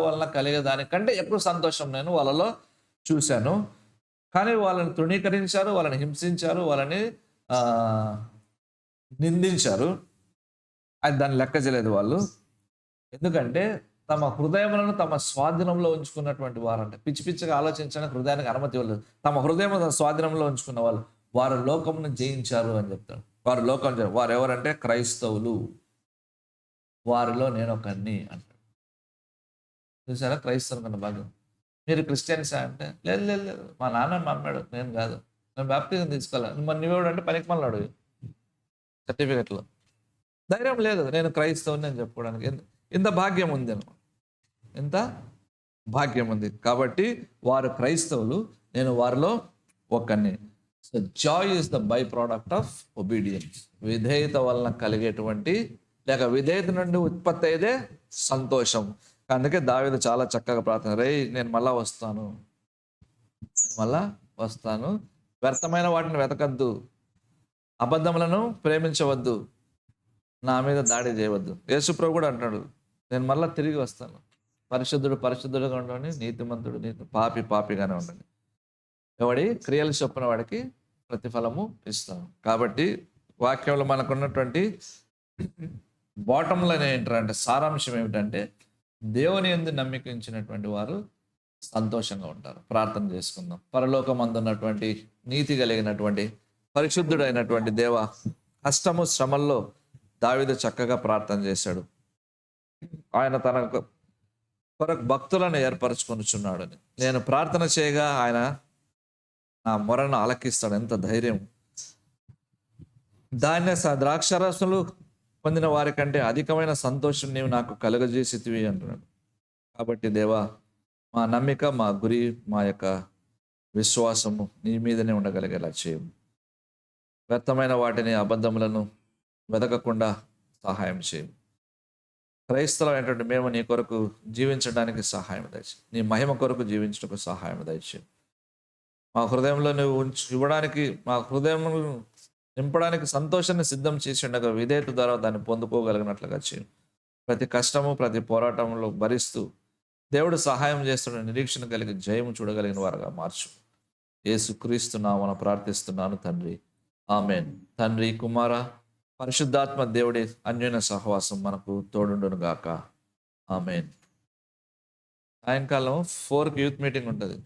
వలన కలిగే దానికంటే ఎక్కువ సంతోషం నేను వాళ్ళలో చూశాను. కానీ వాళ్ళని తృణీకరించారు, వాళ్ళని హింసించారు, వాళ్ళని నిందించారు. అది దాన్ని లెక్క చేయలేదు వాళ్ళు. ఎందుకంటే తమ హృదయములను తమ స్వాధీనంలో ఉంచుకున్నటువంటి వారంటే, పిచ్చి పిచ్చిగా ఆలోచించడానికి హృదయానికి అనుమతి ఇవ్వలేదు. తమ హృదయం స్వాధీనంలో ఉంచుకున్న వాళ్ళు వారు లోకమును జయించారు అని చెప్తాడు. వారు ఎవరంటే క్రైస్తవులు, వారిలో నేను ఒకరిని అంటాడు. చూసారా క్రైస్తవులు కన్నా భాగం. మీరు క్రిస్టియన్సా అంటే లేదు లేదు లేదు, మా నాన్న నమ్మాడు, నేను కాదు, నేను బాప్టిజం తీసుకోవాలి. మరి నువ్వేవాడు అంటే పనికి మళ్ళాడు సర్టిఫికెట్లో. ధైర్యం లేదు నేను క్రైస్తవుని అని చెప్పుకోవడానికి. ఇంత భాగ్యం ఉంది అనమాట, ఎంత భాగ్యం ఉంది. కాబట్టి వారు క్రైస్తవులు, నేను వారిలో ఒకరిని. So Joy is the by product of obedience. విధేయత వలన కలిగేటువంటి, లేక విధేయత నుండి ఉత్పత్తి అయ్యేదే సంతోషం. అందుకే దావీదు చాలా చక్కగా ప్రార్థన, నేను మళ్ళా వస్తాను, వ్యర్థమైన వాటిని వెతకద్దు, అబద్ధములను ప్రేమించవద్దు, నా మీద దాడి చేయవద్దు. యేసుప్రభు కూడా అంటాడు, నేను మళ్ళీ తిరిగి వస్తాను, పరిశుద్ధుడుగా ఉండండి, నీతిమంతుడు పాపిగానే ఉండండి, ఎవడి క్రియలు చొప్పున వాడికి ప్రతిఫలము ఇస్తాను. కాబట్టి వాక్యంలో మనకున్నటువంటి బాటమ్ లైన్ ఏంటంటే, సారాంశం ఏమిటంటే, దేవుని యందు నమ్మిక ఉంచినటువంటి వారు సంతోషంగా ఉంటారు. ప్రార్థన చేసుకుందాం. పరలోకమందున్నటువంటి నీతి కలిగినటువంటి పరిశుద్ధుడైనటువంటి దేవ, కష్టము శ్రమల్లో దావీదు చక్కగా ప్రార్థన చేశాడు. ఆయన తన కొరకు భక్తులను ఏర్పరచుకొనుచున్నాడని. నేను ప్రార్థన చేయగా ఆయన నా మొరను ఆలకిస్తాడు. ఎంత ధైర్యం! ద్రాక్షారసములు పొందిన వారి కంటే అధికమైన సంతోషం నీవు నాకు కలుగజేసితివి అంటున్నాడు. కాబట్టి దేవా, మా నమ్మిక, మా గురి, మా యొక్క విశ్వాసము నీ మీదనే ఉండగలిగేలా చేయము. వ్యర్థమైన వాటిని, అబద్ధములను వెతకకుండా సహాయం చేయము. క్రైస్తవులైనటువంటి మేము నీ కొరకు జీవించడానికి సహాయం దయచేయి. నీ మహిమ కొరకు జీవించడానికి సహాయం దయచేయి. మా హృదయంలో నువ్వు ఇవ్వడానికి, మా హృదయం నింపడానికి సంతోషాన్ని సిద్ధం చేసి ఉండగా విధేయత ద్వారా దాన్ని పొందుకోగలిగినట్లుగా చేయి. ప్రతి కష్టము, ప్రతి పోరాటంలో భరిస్తూ దేవుడు సహాయం చేస్తున్న నిరీక్షణ కలిగి జయము చూడగలిగిన వారుగా మార్చు. యేసుక్రీస్తు నామమున ప్రార్థిస్తున్నాను తండ్రి, ఆమేన్. తండ్రి, కుమార, పరిశుద్ధాత్మ దేవుడి అన్యోన్య సహవాసం మనకు తోడుండును గాక. ఆమేన్. సాయంకాలం 4కి యూత్ మీటింగ్ ఉంటుంది.